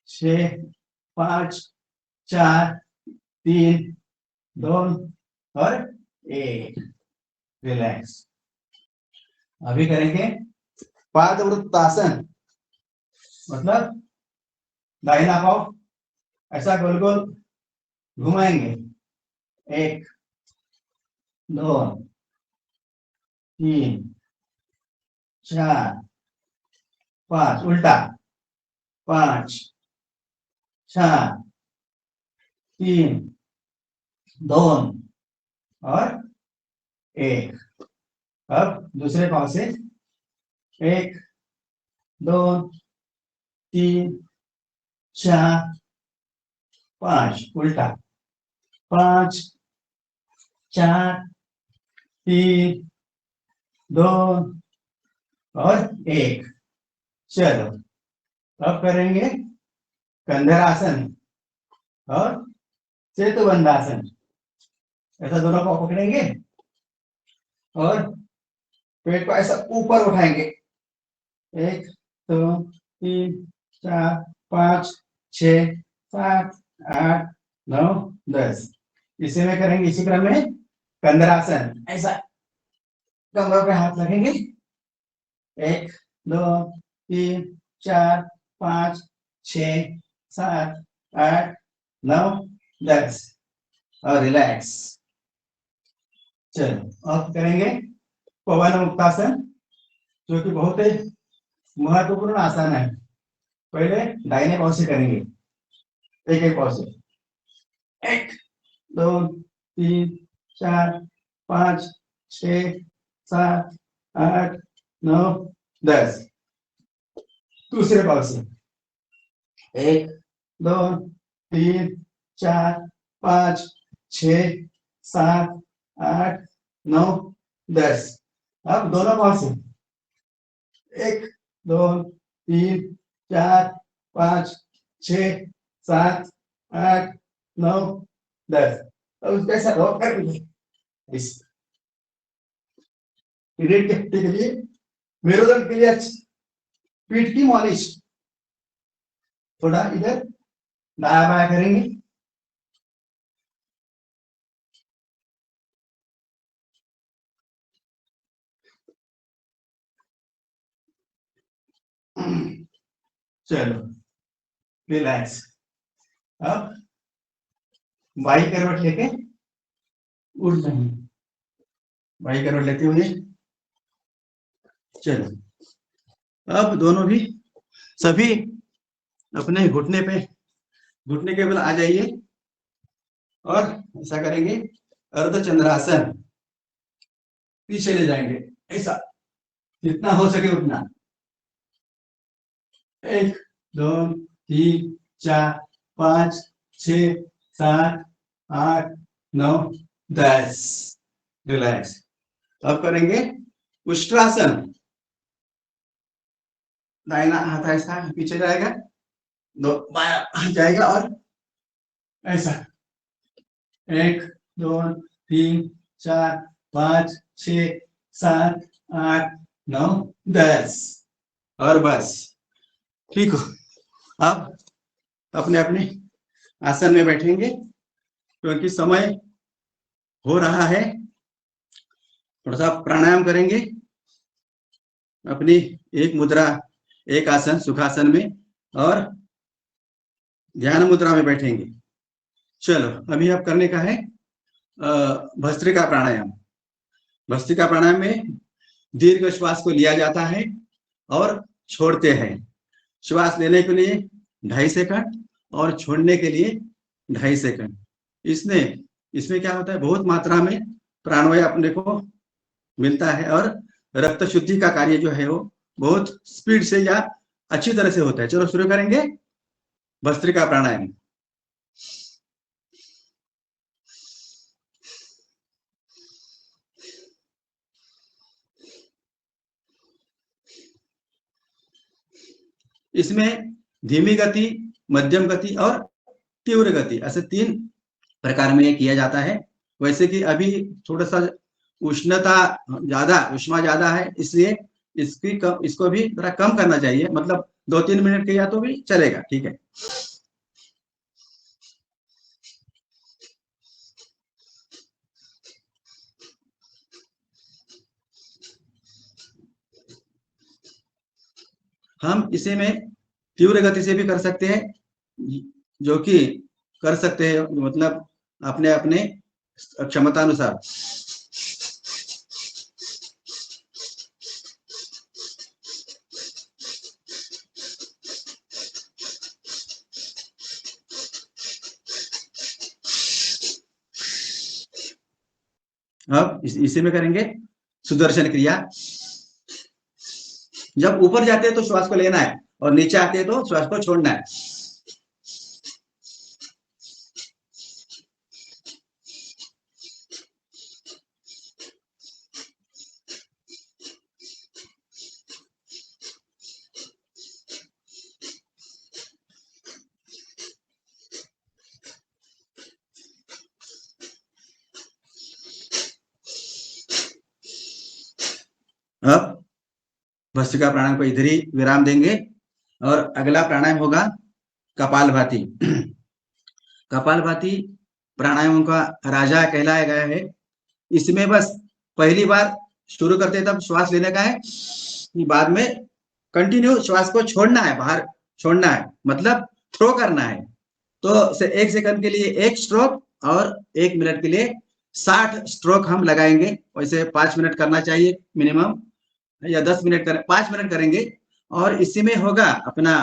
6 5 4 3 2 और 1। रिलैक्स। अभी करेंगे पादवृत्तासन। मतलब दाहिना पाँव ऐसा गोल गोल घुमाएंगे। 1 2 3 4 5 उल्टा 5 4 3 2 और 1। अब दूसरे पाव से 1 2 3 4 5 उल्टा 5 4 3 2 और 1। चलो अब करेंगे कंधरासन और सेतुबंधासन। ऐसा दोनों को पकड़ेंगे और पेट को ऐसा ऊपर उठाएंगे। 1 2 3 4 5 6 7 8 9 10। इसी में करेंगे, इसी क्रम में कंधरासन। ऐसा कमरों पे हाथ लगेंगे। 1 2 3 4 5 6 7 8 9 10 और रिलैक्स। चलो अब करेंगे पवन मुक्तासन, जो कि बहुत ही महत्वपूर्ण आसन है। पहले दाहिने पांव से करेंगे, एक एक पांव से। 1 2 3 4 5 6 7 8 9 10। दूसरे पांव से 1 2 3 4 5 6 7 8 9 10। अब दोनों पांव से 1 2 3 4 5 6 7 8 9 10। अब उसको ऐसा रॉक कर दीजिए। इस पीरियड के हफ्ते के लिए मेरुदंड के लिए पीठ की मालिश। थोड़ा इधर दाया बाया करेंगे। चलो रिलैक्स। अब बाई करवट लेके उठ जाएंगे, बाई करवट लेते हुए। चलो अब दोनों भी सभी अपने घुटने के बल आ जाइए और ऐसा करेंगे अर्धचंद्रासन। पीछे ले जाएंगे, ऐसा जितना हो सके उतना। 1 2 3 4 5 6 7 8 9 10। रिलैक्स। अब करेंगे उष्ट्रासन। दाहिना हाथ ऐसा पीछे जाएगा, दो बाया हाथ जाएगा और ऐसा 1 2 3 4 5 6 7 8 9 10 और बस। ठीक हो। अब अपने अपने आसन में बैठेंगे, क्योंकि समय हो रहा है। थोड़ा सा प्राणायाम करेंगे, अपनी एक मुद्रा, एक आसन सुखासन में, और ध्यान मुद्रा में बैठेंगे। चलो अभी अब करने का है भस्त्रिका प्राणायाम। भस्त्रिका प्राणायाम में दीर्घ श्वास को लिया जाता है और छोड़ते हैं। श्वास लेने के लिए 2.5 सेकंड और छोड़ने के लिए 2.5 सेकंड। इसमें क्या होता है, बहुत मात्रा में प्राणवायु अपने को मिलता है और रक्त शुद्धि का कार्य जो है वो बहुत स्पीड से या अच्छी तरह से होता है। चलो शुरू करेंगे भस्त्रिका प्राणायाम। इसमें धीमी गति, मध्यम गति और तीव्र गति, ऐसे 3 प्रकार में ये किया जाता है। वैसे कि अभी थोड़ा सा उष्मा ज्यादा है, इसलिए इसको भी थोड़ा कम करना चाहिए। मतलब 2-3 मिनट के या तो भी चलेगा, ठीक है। हम इसे में तीव्र गति से भी कर सकते हैं, जो कि कर सकते हैं मतलब अपने अपने क्षमता अनुसार। अब इसी में करेंगे सुदर्शन क्रिया। जब ऊपर जाते हैं तो श्वास को लेना है और नीचे आते हैं तो श्वास को छोड़ना है। अब भस्त्रिका प्राणायाम को इधर ही विराम देंगे और अगला प्राणायाम होगा कपालभाति। कपालभाति प्राणायामों का राजा कहलाया गया है। इसमें बस पहली बार शुरू करते तब श्वास लेने का है, बाद में कंटिन्यू श्वास को छोड़ना है, बाहर छोड़ना है, मतलब थ्रो करना है। तो 1 सेकंड के लिए 1 स्ट्रोक और 1 मिनट के लिए 60 स्ट्रोक हम लगाएंगे। वैसे 5 मिनट करना चाहिए मिनिमम, या 10 मिनट करें, 5 मिनट करेंगे। और इसी में होगा अपना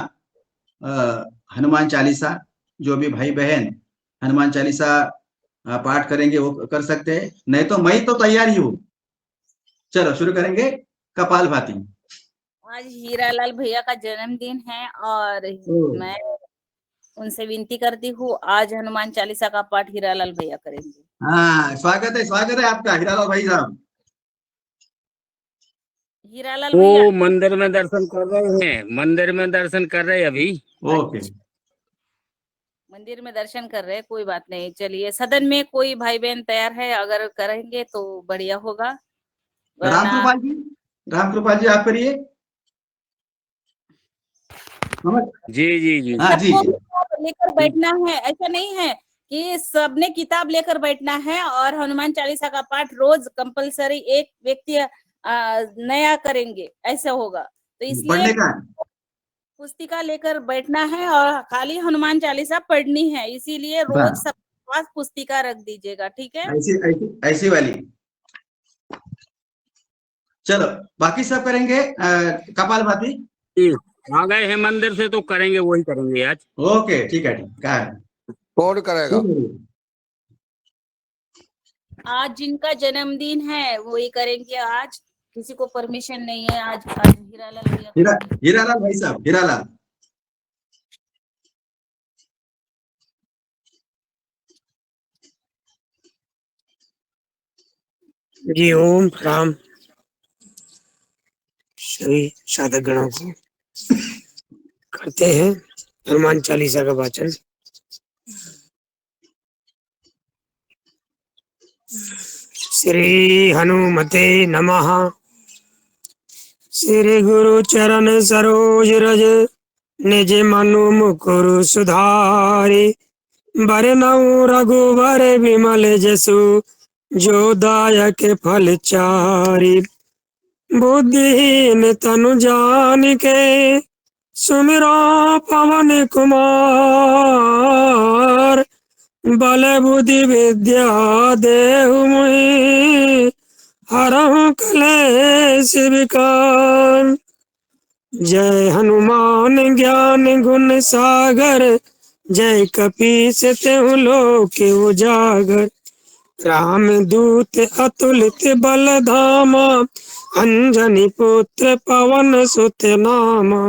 हनुमान चालीसा। जो भी भाई बहन हनुमान चालीसा पाठ करेंगे वो कर सकते हैं, नहीं तो मैं तो तैयार ही हूँ। चलो शुरू करेंगे कपालभाति। आज हीरालाल भैया का जन्मदिन है और मैं उनसे विनती करती हूँ आज हनुमान चालीसा का पाठ हीरालाल भैया करेंगे। हाँ, स्वागत है आपका हीरालाल भाई साहब। हीरालाल भैया वो मंदिर में दर्शन कर रहे हैं, मंदिर में दर्शन कर रहे हैं अभी। ओके, मंदिर में दर्शन कर रहे हैं, कोई बात नहीं। चलिए, सदन में कोई भाई बहन तैयार है, अगर करेंगे तो बढ़िया होगा, वरना रामकृपाल जी आप करिए। जी जी जी। हाँ जी सबको जी। किताब लेकर बैठना है, ऐसा नहीं है कि सबने किताब लेकर बैठना है। और हनुमान चालीसा का पाठ रोज कंपलसरी एक व्यक्ति नया करेंगे, ऐसा होगा। तो इसलिए पढ़ने का पुस्तिका लेकर बैठना है और खाली हनुमान चालीसा पढ़नी है, इसीलिए रोज सबके पास पुस्तिका रख दीजिएगा, ठीक है? ऐसी वाली। चलो बाकी सब करेंगे कपालभाति। आ गए हैं मंदिर से तो करेंगे, वही करेंगे आज। ओके ठीक है, ठीक है। कौन करेगा? आज जिनका जन्मदिन है वही करेंगे आज, किसी को परमिशन नहीं है। आज हीरालाल भैया हीरालाल भाई साहब, हीरालाल। जी ओम राम। सभी साधक गणों को करते हैं हनुमान चालीसा का वाचन। श्री हनुमते नमः। श्री गुरु चरण सरोज रज निज मनु मुकुरु सुधारि। बरनउँ रघुवर विमल जसु जो दायक फल चारि। बुद्धिहीन तनु जानिके सुमिरो पवन कुमार। बल बुद्धि विद्या देहु मोहि हरहु कलेश विकार। जय हनुमान ज्ञान गुण सागर जय कपीस तेहु लोक उजागर। राम दूत अतुलित बल धामा अंजनी पुत्र पवन सुत नामा।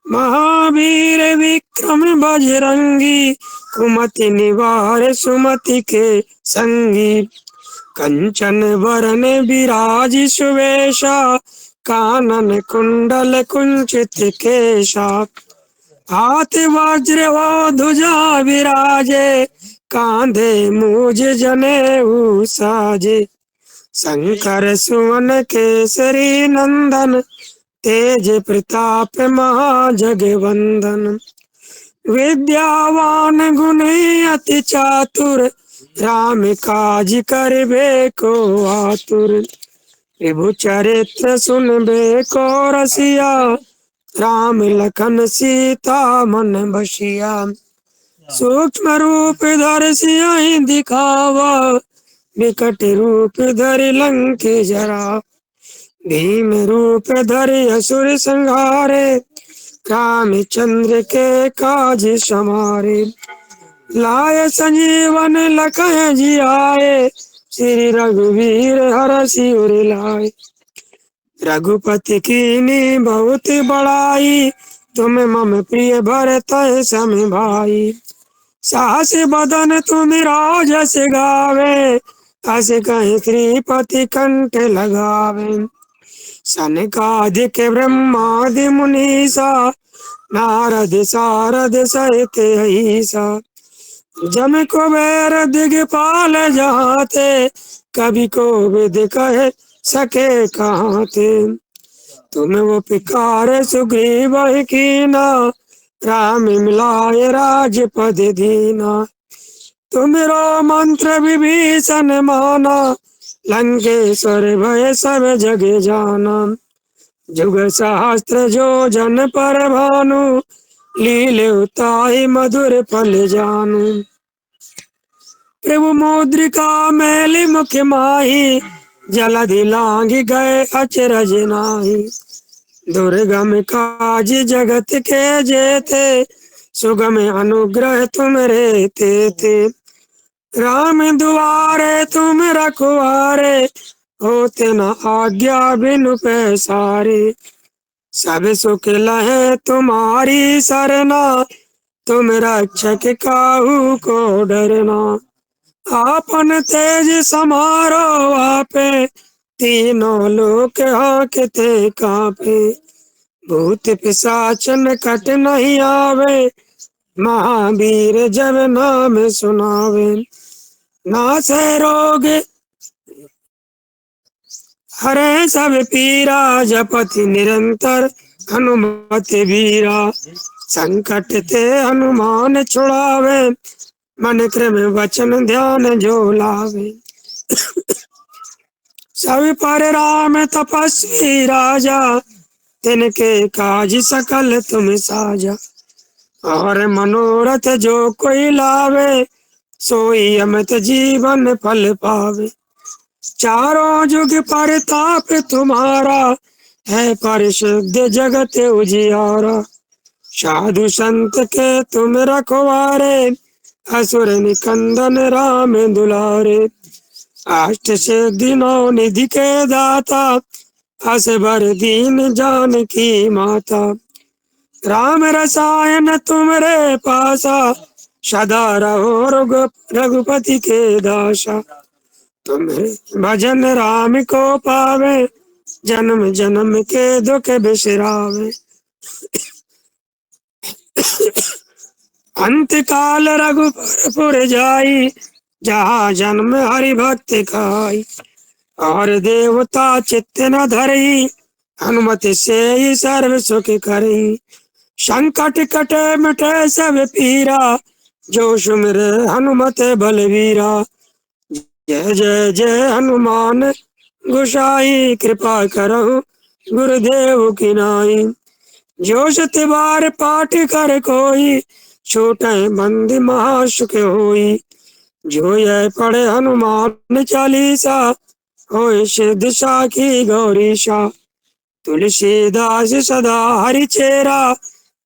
महावीर विक्रम बजरंगी कुमति निवार सुमति के संगी। कंचन वरन विराज सुवेशा कानन कुंडल कुंचित केशा। हाथ वज्र व ध्वजा विराजे कांधे मूज जनेऊ साजे। शंकर सुवन केसरी नंदन तेज प्रताप महाजगवंदन। विद्यावान गुणी अति चातुर राम काज करबे को आतुर। प्रभु चरित्र सुनबे को रसिया राम लखन सीता मन बसिया। सूक्ष्म रूप धर सियहि दिखावा विकट रूप धरि लंक जरा। भीम रूप धरि असुर संहारे रामचंद्र के काज समारे। लाय संजीवन लखय जियाए श्री रघुवीर हर शिवर लाए। रघुपति कीनी बहुत बड़ाई, तुम मम प्रिय भरत सम भाई। साहस बदन तुम राजस गावे, अस कहि श्रीपति कंठ लगावे। सनकादिक ब्रह्मादि मुनीसा, नारद सारद सहित अहिसा। जम कुबेर दिगपाल जहाते, कवि को विद कहे सके कहाते। तुम उपकार सुग्रीव कीना, राम मिलाए राजपद दीना। तुमरो मंत्र विभीषण माना, लंकेश्वर भय सब जग जाना। जुग सहस्त्र जो जन पर भानु, लीले ताहि मधुर फल जानू। प्रभु मुद्रिका मैली मुख माही, जलधि लांघि गए अचरज नाही। दुर्गम काज जगत के जेते, सुगम अनुग्रह तुम रे ते। राम दुआरे तुम रखवारे, होते न आज्ञा बिनु पैसारे। सब सुख लहे तुम्हारी सरना, तुम रक्षक काहू को डरना। आपन तेज समारो आपे, तीनों लोक हांकते कांपे। भूत पिशाच निकट नहीं आवे, महावीर जब नाम सुनावे। नासै रोग हरे सब पीरा, जपति निरंतर हनुमत वीरा। संकट ते हनुमान छुड़ावे, मन क्रम वचन ध्यान जो लावे। सब पर राम तपस्वी राजा, तिनके काज सकल तुम साजा। और मनोरथ जो कोई लावे, सोई अमित जीवन फल पावे। चारों जुग परताप तुम्हारा, है परिशुद्ध जगत उजियारा। साधु संत के तुम रखवारे, असुर निकंदन राम दुलारे। अष्ट सिद्धि नौ निधि के दाता, असबर दीन जानकी माता। राम रसायन तुमरे पासा, सदा रहो रघुपति के दासा। तुम्हें भजन राम को पावे, जन्म जन्म के दुख बिसरावे। अंत काल रघुपुर जाई, जहाँ जन्म हरि भक्त खाई। और देवता चित्त न धरई, हनुमत से ही सर्व सुख करई। संकट कटे मिटे सब पीरा, जो सुमिरे हनुमत बलवीरा। जय जय जय हनुमान गोसाई, कृपा करहु गुरुदेव की नाई। जो सत बार पाठ कर कोई, छोटे बंद महासुख होई। जो यह पढ़े हनुमान चालीसा, होय सिद्ध साखी गौरीशा। तुलसीदास सदा हरि चेरा,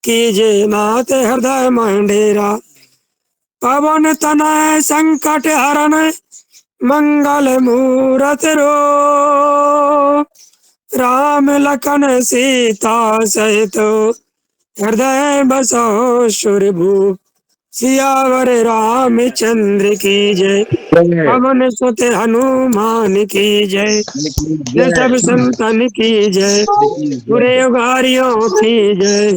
कीजे नाथ हृदय मंडेरा। पवन तनय संकट हरन, मंगल मूरत रो। राम लखन सीता सहित, हृदय बसो सुरभूप। सियावर रामचंद्र की जय, पवन सुत हनुमान की जय। ये सब संतन की जय, पूरे युगारियों की जय।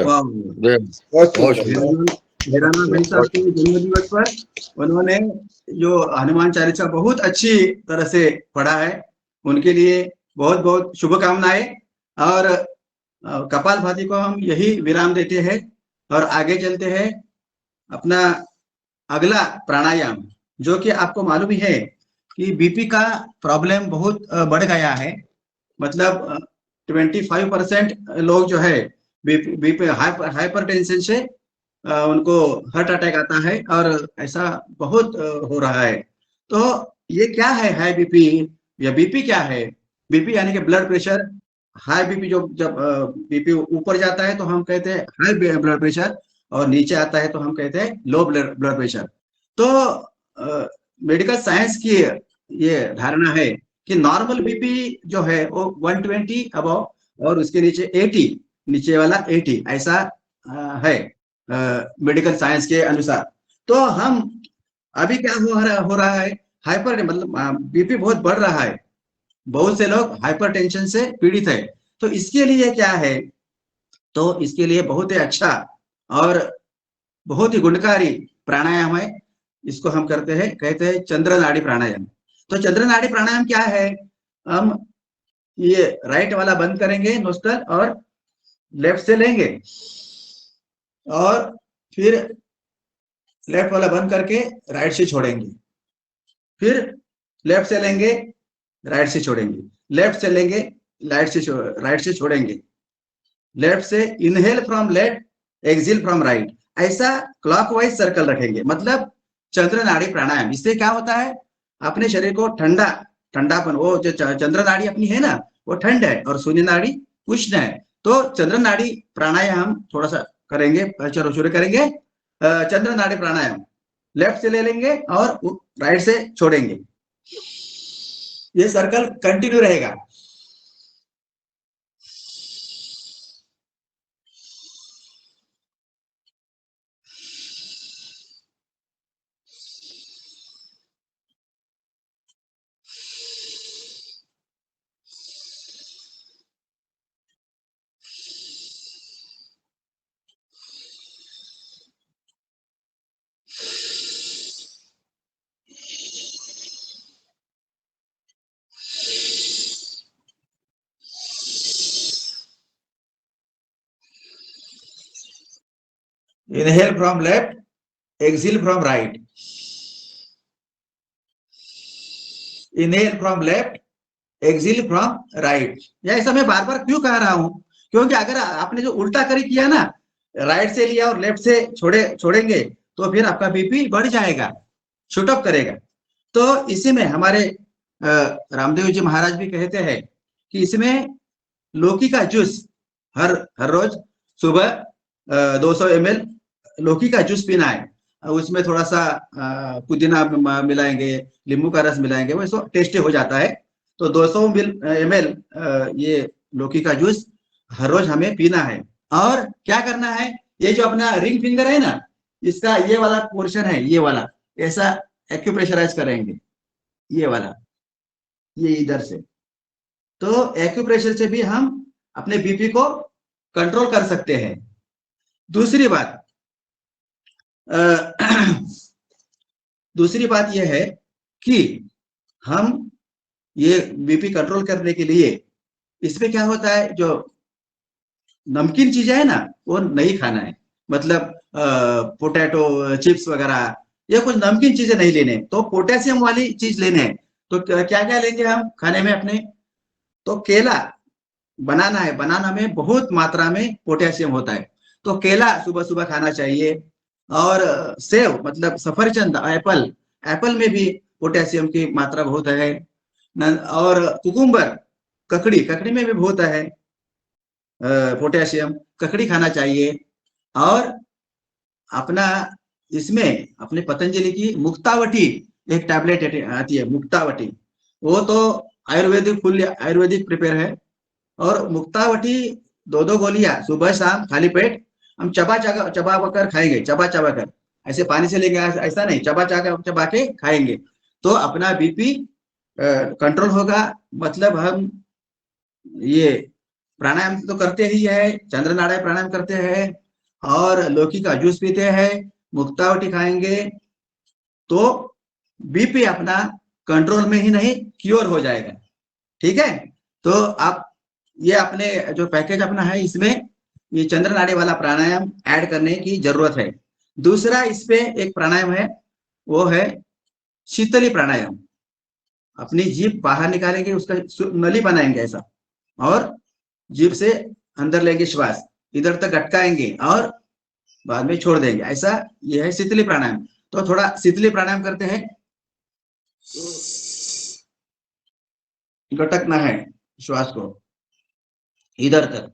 वाह। हीरालाल भाई साहब के जन्म दिवस पर उन्होंने जो हनुमान चालीसा बहुत अच्छी तरह से पढ़ा है, उनके लिए बहुत बहुत शुभकामनाएं। और कपाल भाती को हम यही विराम देते हैं और आगे चलते हैं। अपना अगला प्राणायाम, जो कि आपको मालूम ही है कि बीपी का प्रॉब्लम बहुत बढ़ गया है। मतलब 25% लोग जो है बीपी हाइपर टेंशन से उनको हार्ट अटैक आता है, और ऐसा बहुत हो रहा है। तो ये क्या है हाई बीपी, या बीपी क्या है? बीपी यानी कि ब्लड प्रेशर। हाई बीपी जो जब बीपी ऊपर जाता है तो हम कहते हैं हाई ब्लड प्रेशर, और नीचे आता है तो हम कहते हैं लो ब्लड प्रेशर। तो मेडिकल साइंस की ये धारणा है कि नॉर्मल बीपी जो है वो 120 अबव, और उसके नीचे 80, नीचे वाला 80, ऐसा है मेडिकल साइंस के अनुसार। तो हम अभी क्या हो रहा है, हाइपर मतलब बीपी बहुत बढ़ रहा है, बहुत से लोग हाइपर टेंशन से पीड़ित है। तो इसके लिए क्या है, तो इसके लिए बहुत ही अच्छा और बहुत ही गुणकारी प्राणायाम है। इसको हम करते हैं, कहते हैं चंद्र नाड़ी प्राणायाम। तो चंद्र नाड़ी प्राणायाम क्या है, हम ये राइट वाला बंद करेंगे नोस्टल, और लेफ्ट से लेंगे, और फिर लेफ्ट वाला बंद करके राइट से छोड़ेंगे, फिर लेफ्ट से लेंगे, राइट से छोड़ेंगे, लेफ्ट से लेंगे, राइट से छोड़ेंगे, लेफ्ट से inhale from left, exhale from right, ऐसा क्लॉकवाइज सर्कल रखेंगे। मतलब चंद्र नाड़ी प्राणायाम, इससे क्या होता है, अपने शरीर को ठंडापन, वो जो चंद्र नाड़ी अपनी है ना, वो ठंड है, और सूर्य नाड़ी उष्ण है। तो चंद्र नाड़ी प्राणायाम थोड़ा सा करेंगे। चलो शुरू करेंगे। चंद्र नाड़ी प्राणायाम, लेफ्ट से ले लेंगे और राइट से छोड़ेंगे। ये सर्कल कंटिन्यू रहेगा। Inhale from left, exhale from right. Inhale from left, exhale from right. या ऐसा मैं बार बार क्यों कह रहा हूं, क्योंकि अगर आपने जो उल्टा करी किया ना, राइट से लिया और लेफ्ट से छोड़ेंगे, तो फिर आपका बीपी बढ़ जाएगा, शूटअप करेगा। तो इसी में हमारे रामदेव जी महाराज भी कहते हैं कि इसमें लौकी का जूस हर रोज सुबह 200 ml लौकी का जूस पीना है। उसमें थोड़ा सा पुदीना मिलाएंगे, नींबू का रस मिलाएंगे, वो टेस्टी हो जाता है। तो 200 ml ये लौकी का जूस हर रोज हमें पीना है। और क्या करना है, ये जो अपना रिंग फिंगर है ना, इसका ये वाला पोर्शन है, ये वाला ऐसा एक्यूप्रेशराइज करेंगे, ये वाला, ये इधर से। तो एक्यूप्रेशर से भी हम अपने बीपी को कंट्रोल कर सकते हैं। दूसरी बात दूसरी बात यह है कि हम ये बीपी कंट्रोल करने के लिए, इसमें क्या होता है, जो नमकीन चीजें है ना, वो नहीं खाना है। मतलब पोटैटो चिप्स वगैरह, ये कुछ नमकीन चीजें नहीं लेने। तो पोटेशियम वाली चीज लेने हैं। तो क्या क्या लेंगे हम खाने में अपने, तो केला, बनाना है, बनाना में बहुत मात्रा में पोटेशियम होता है, तो केला सुबह सुबह खाना चाहिए। और सेव मतलब सफरचंद, एप्पल में भी पोटेशियम की मात्रा बहुत है। और कुकुम्बर, ककड़ी में भी बहुत है पोटेशियम, ककड़ी खाना चाहिए। और अपना इसमें अपने पतंजलि की मुक्तावटी एक टैबलेट आती है, मुक्तावटी, वो तो आयुर्वेदिक फुल आयुर्वेदिक प्रिपेयर है। और मुक्तावटी 2 गोलियां सुबह शाम खाली पेट हम चबा कर खाएंगे, चबा कर, ऐसे पानी से लेंगे ऐसा नहीं, चबा के खाएंगे, तो अपना बीपी कंट्रोल होगा। मतलब हम ये प्राणायाम तो करते ही है, चंद्र नाड़ी प्राणायाम करते हैं, और लौकी का जूस पीते हैं, मुक्तावटी खाएंगे, तो बीपी अपना कंट्रोल में ही नहीं, क्योर हो जाएगा। ठीक है, तो आप ये अपने जो पैकेज अपना है, इसमें ये चंद्र नाड़ी वाला प्राणायाम ऐड करने की जरूरत है। दूसरा इस पे एक प्राणायाम है वो है शीतली प्राणायाम। अपनी जीभ बाहर निकालेंगे, उसका नली बनाएंगे ऐसा, और जीभ से अंदर लेंगे श्वास, इधर तक अटकाएंगे और बाद में छोड़ देंगे, ऐसा ये है शीतली प्राणायाम। तो थोड़ा शीतली प्राणायाम करते हैं। लटकना है श्वास को इधर तक,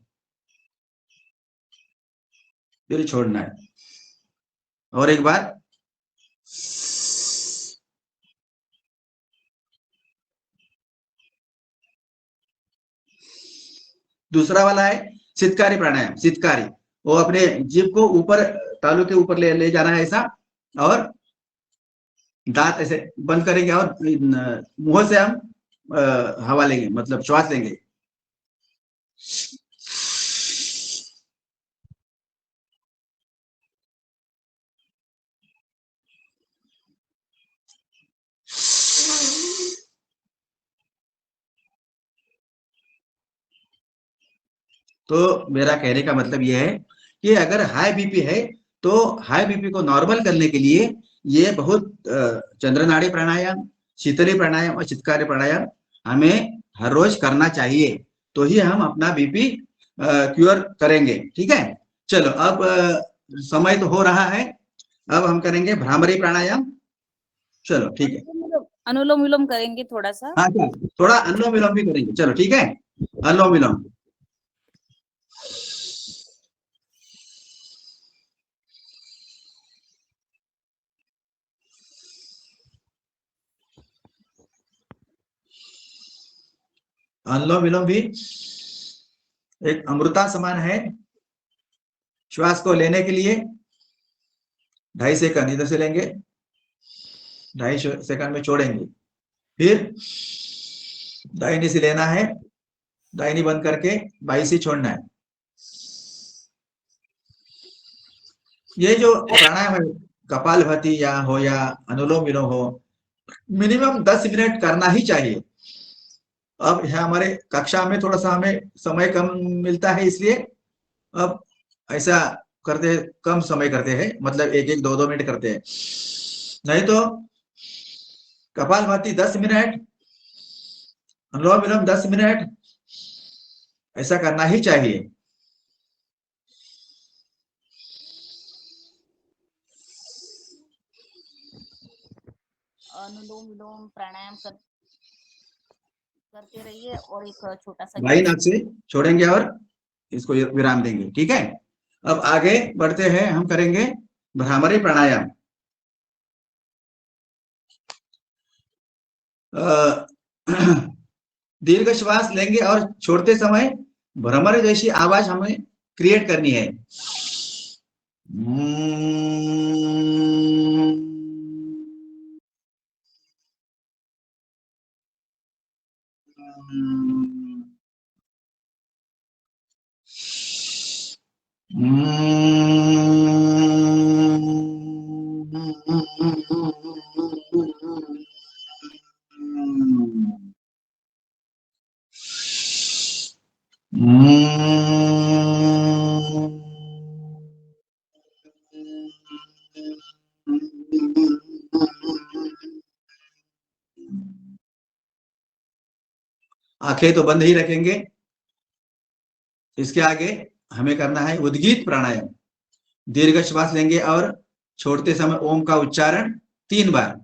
फिर छोड़ना है। और एक बार, दूसरा वाला है शीतकारी प्राणायाम। शीतकारी, वो अपने जीभ को ऊपर, तालू के ऊपर ले जाना है ऐसा, और दांत ऐसे बंद करेंगे और मुंह से हम हवा लेंगे, मतलब श्वास लेंगे। तो मेरा कहने का मतलब यह है कि अगर हाई बीपी है तो हाई बीपी को नॉर्मल करने के लिए ये बहुत चंद्रनाड़ी प्राणायाम, शीतली प्राणायाम और चित्कारी प्राणायाम हमें हर रोज करना चाहिए, तो ही हम अपना बीपी क्योर करेंगे। ठीक है, चलो अब समय तो हो रहा है, अब हम करेंगे भ्रामरी प्राणायाम। चलो ठीक है, अनुलोम विलोम करेंगे थोड़ा सा। हाँ क्या, थोड़ा अनुलोम विलोम भी करेंगे। चलो ठीक है, अनुलोम विलोम। अनुलोम विलोम भी एक अमृता समान है। श्वास को लेने के लिए 2.5 सेकंड इधर से लेंगे, 2.5 सेकंड में छोड़ेंगे, फिर दाहिनी से लेना है, दाहिनी बंद करके बाई से छोड़ना है। ये जो प्राणायाम है, कपालभाति या हो या अनुलोम विलोम हो, मिनिमम 10 मिनट करना ही चाहिए। अब यहाँ हमारे कक्षा में थोड़ा सा हमें समय कम मिलता है, इसलिए अब ऐसा करते, कम समय करते हैं, मतलब 1-1, 2-2 मिनट करते हैं। नहीं तो कपालभाति 10 मिनट, अनुलोम विलोम 10 मिनट, ऐसा करना ही चाहिए। अनुलोम विलोम प्राणायाम करते रहिए, और एक छोटा सा बाई नाक से छोड़ेंगे और इसको विराम देंगे। ठीक है, अब आगे बढ़ते हैं, हम करेंगे भ्रामरी प्राणायाम। दीर्घ श्वास लेंगे और छोड़ते समय भ्रमर जैसी आवाज हमें क्रिएट करनी है। आंखें तो बंद ही रखेंगे। इसके आगे हमें करना है उद्गीत प्राणायाम। दीर्घ श्वास लेंगे और छोड़ते समय ओम का उच्चारण 3 बार।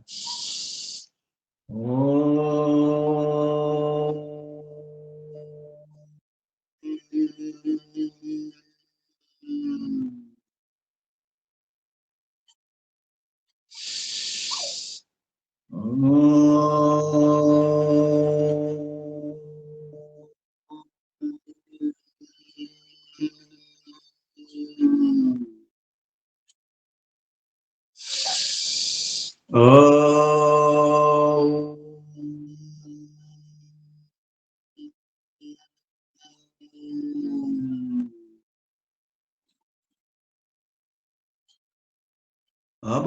अब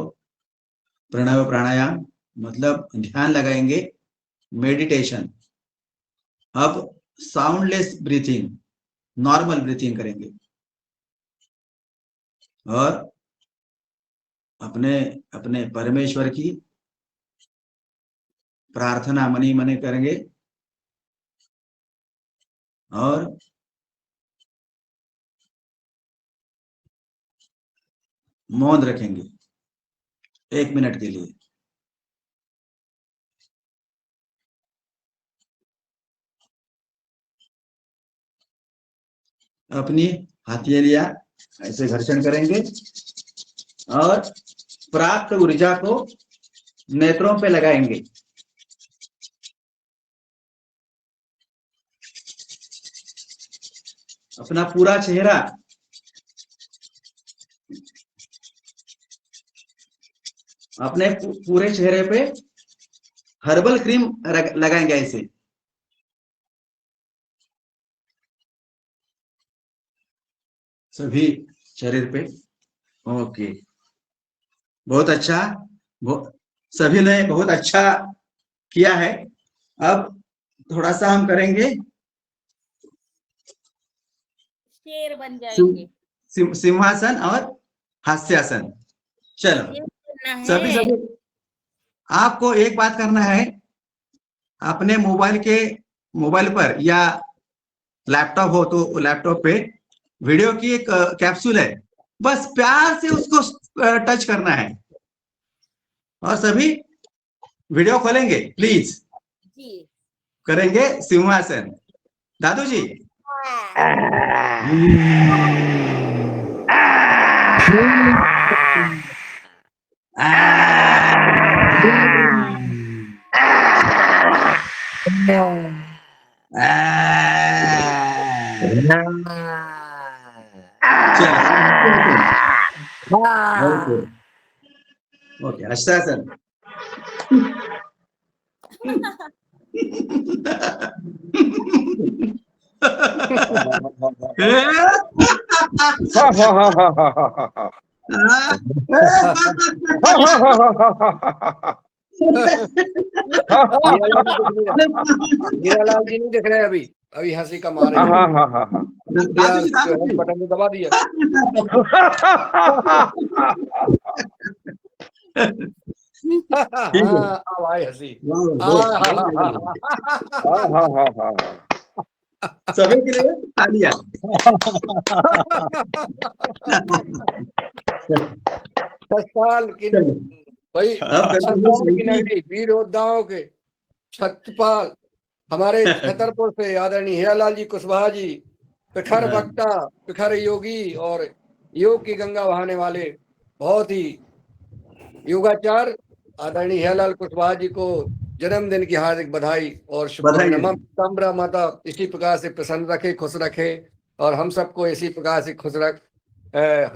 प्रणव प्राणायाम मतलब ध्यान लगाएंगे, मेडिटेशन। अब साउंडलेस ब्रीथिंग, नॉर्मल ब्रीथिंग करेंगे, और अपने अपने परमेश्वर की प्रार्थना मनी मने करेंगे और मौन रखेंगे 1 मिनट के लिए। अपनी हथेलियां ऐसे घर्षण करेंगे और प्राप्त ऊर्जा को नेत्रों पे लगाएंगे। अपना पूरा चेहरा अपने पूरे चेहरे पे हर्बल क्रीम लगाएंगे ऐसे। सभी शरीर पे। ओके, बहुत अच्छा। सभी ने बहुत अच्छा किया है। अब थोड़ा सा हम करेंगे, शेर बन जाएंगे। सिंहासन और हास्यासन। चलो शेर बनना सभी है। सभी आपको एक बात करना है, अपने मोबाइल पर या लैपटॉप हो तो लैपटॉप पे वीडियो की एक कैप्सूल है, बस प्यार से उसको टच करना है और सभी वीडियो खोलेंगे प्लीज। जी। करेंगे सिंहासन। दादू जी ओके ओके, हर्षासन। हीरालाल जी नहीं दिख रहे अभी, अभी हंसी का मारे दादू जी, दादू जी। बटन तो दबा दिया। ठीक है। अब आई हंसी। सभी के लिए तालियां। सस्ताल की चलो, भाई, अब करते हैं सस्ताल की सेल्फी। नगरी वीर योद्धाओं के छत्रपाल हमारे छतरपुर से आदरणीय हीरालाल जी कुशवाहा जी, प्रखर वक्ता, प्रखर योगी और योग की गंगा बहाने वाले बहुत ही योगाचार आदरणीय हीरालाल कुशवाहा जी को जन्मदिन की हार्दिक बधाई और शुभकामनाएं। ताम्रा माता इसी प्रकार से प्रसन्न रखे, खुश रखे और हम सबको इसी प्रकार से खुश रख,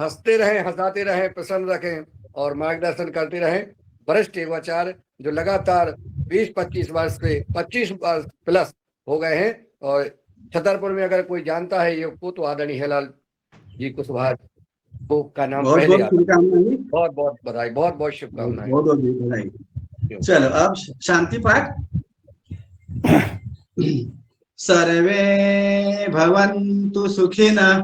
हंसते रहें, हंसाते रहें, प्रसन्न रखें और मार्गदर्शन करते रहें। वरिष्ठ योगाचार जो लगातार 20-25 वर्ष से 25 वर्ष प्लस हो गए हैं और छतरपुर में अगर कोई जानता है योग को तो आदरणीय हीरालाल जी कुशवाहा को का नाम बहुत पहले बहुत आता है। शुभकामनाएं। बहुत बहुत बधाई, बहुत बहुत शुभकामनाएं। बहुत बहुत बधाई। चलो अब शांति पाठ। सर्वे भवन्तु सुखिनः,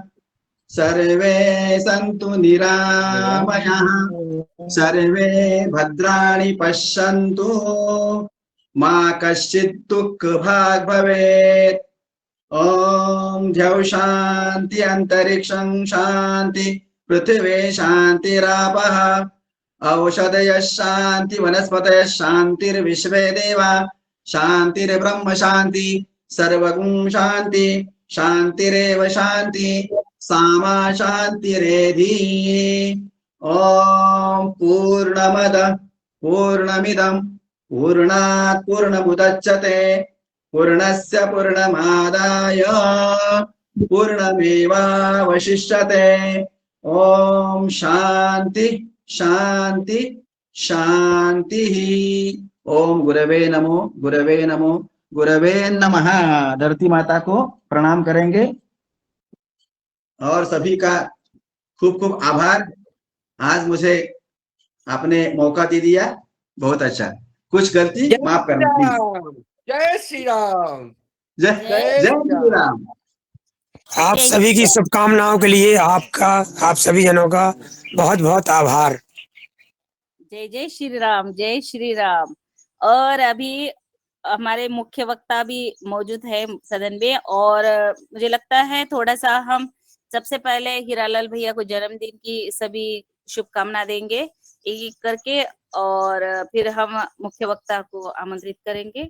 सर्वे सन्तु निरामयाः, सर्वे भद्राणि पश्यन्तु, मा कश्चित् दुःखभाग् भवेत्। ओम द्यौ शांति अंतरिक्षं शांति पृथिवी शांतिरापः औषधयः शांति वनस्पतयः शांतिर्विश्वे देवा शांतिर्ब्रह्म शांति सर्वगुण शांति शांतिरेव शांति सामा शांतिरेधि। ओम पूर्णमद पूर्णमिदं पूर्णात् पूर्णमुदच्यते पूर्णस्य पूर्णमादाय पूर्णमेवावशिष्यते। ओम शांति शांति शांति। ओम गुरवे नमो गुरवे नमो गुरवे नमः। धरती माता को प्रणाम करेंगे और सभी का खूब खूब आभार। आज मुझे आपने मौका दे दिया, बहुत अच्छा। कुछ गलती माफ करना प्लीज। जय श्री राम। जय जय श्री राम। आप सभी की शुभकामनाओं के लिए आप सभी जनों का बहुत बहुत आभार। जय जय श्री राम, जय श्री राम। और अभी हमारे मुख्य वक्ता भी मौजूद है सदन में, और मुझे लगता है थोड़ा सा हम सबसे पहले हीरालाल भैया को जन्मदिन की सभी शुभकामना देंगे एक एक करके, और फिर हम मुख्य वक्ता को आमंत्रित करेंगे।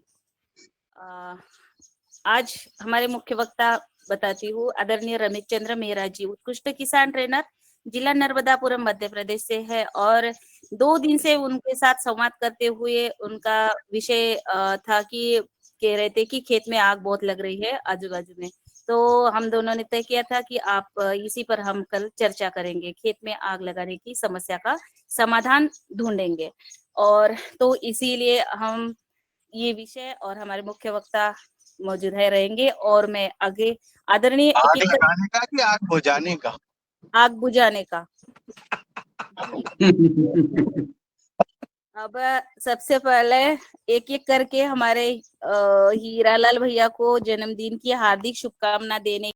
आज हमारे मुख्य वक्ता बताती हूँ, आदरणीय रमेश चंद्र मेहरा जी, उत्कृष्ट किसान ट्रेनर, जिला नर्मदापुरम मध्य प्रदेश से है। और 2 दिन से उनके साथ संवाद करते हुए उनका विषय था कि कह रहे थे कि खेत में आग बहुत लग रही है आजू बाजू में। तो हम दोनों ने तय किया था कि आप इसी पर हम कल चर्चा करेंगे, खेत में आग लगाने की समस्या का समाधान ढूंढेंगे। और तो इसीलिए हम ये विषय और हमारे मुख्य वक्ता मौजूद है रहेंगे, और मैं आगे आदरणीय आग लगाने का कि आग बुझाने का? आग बुझाने का। अब सबसे पहले एक एक करके हमारे हीरालाल भैया को जन्मदिन की हार्दिक शुभकामना देने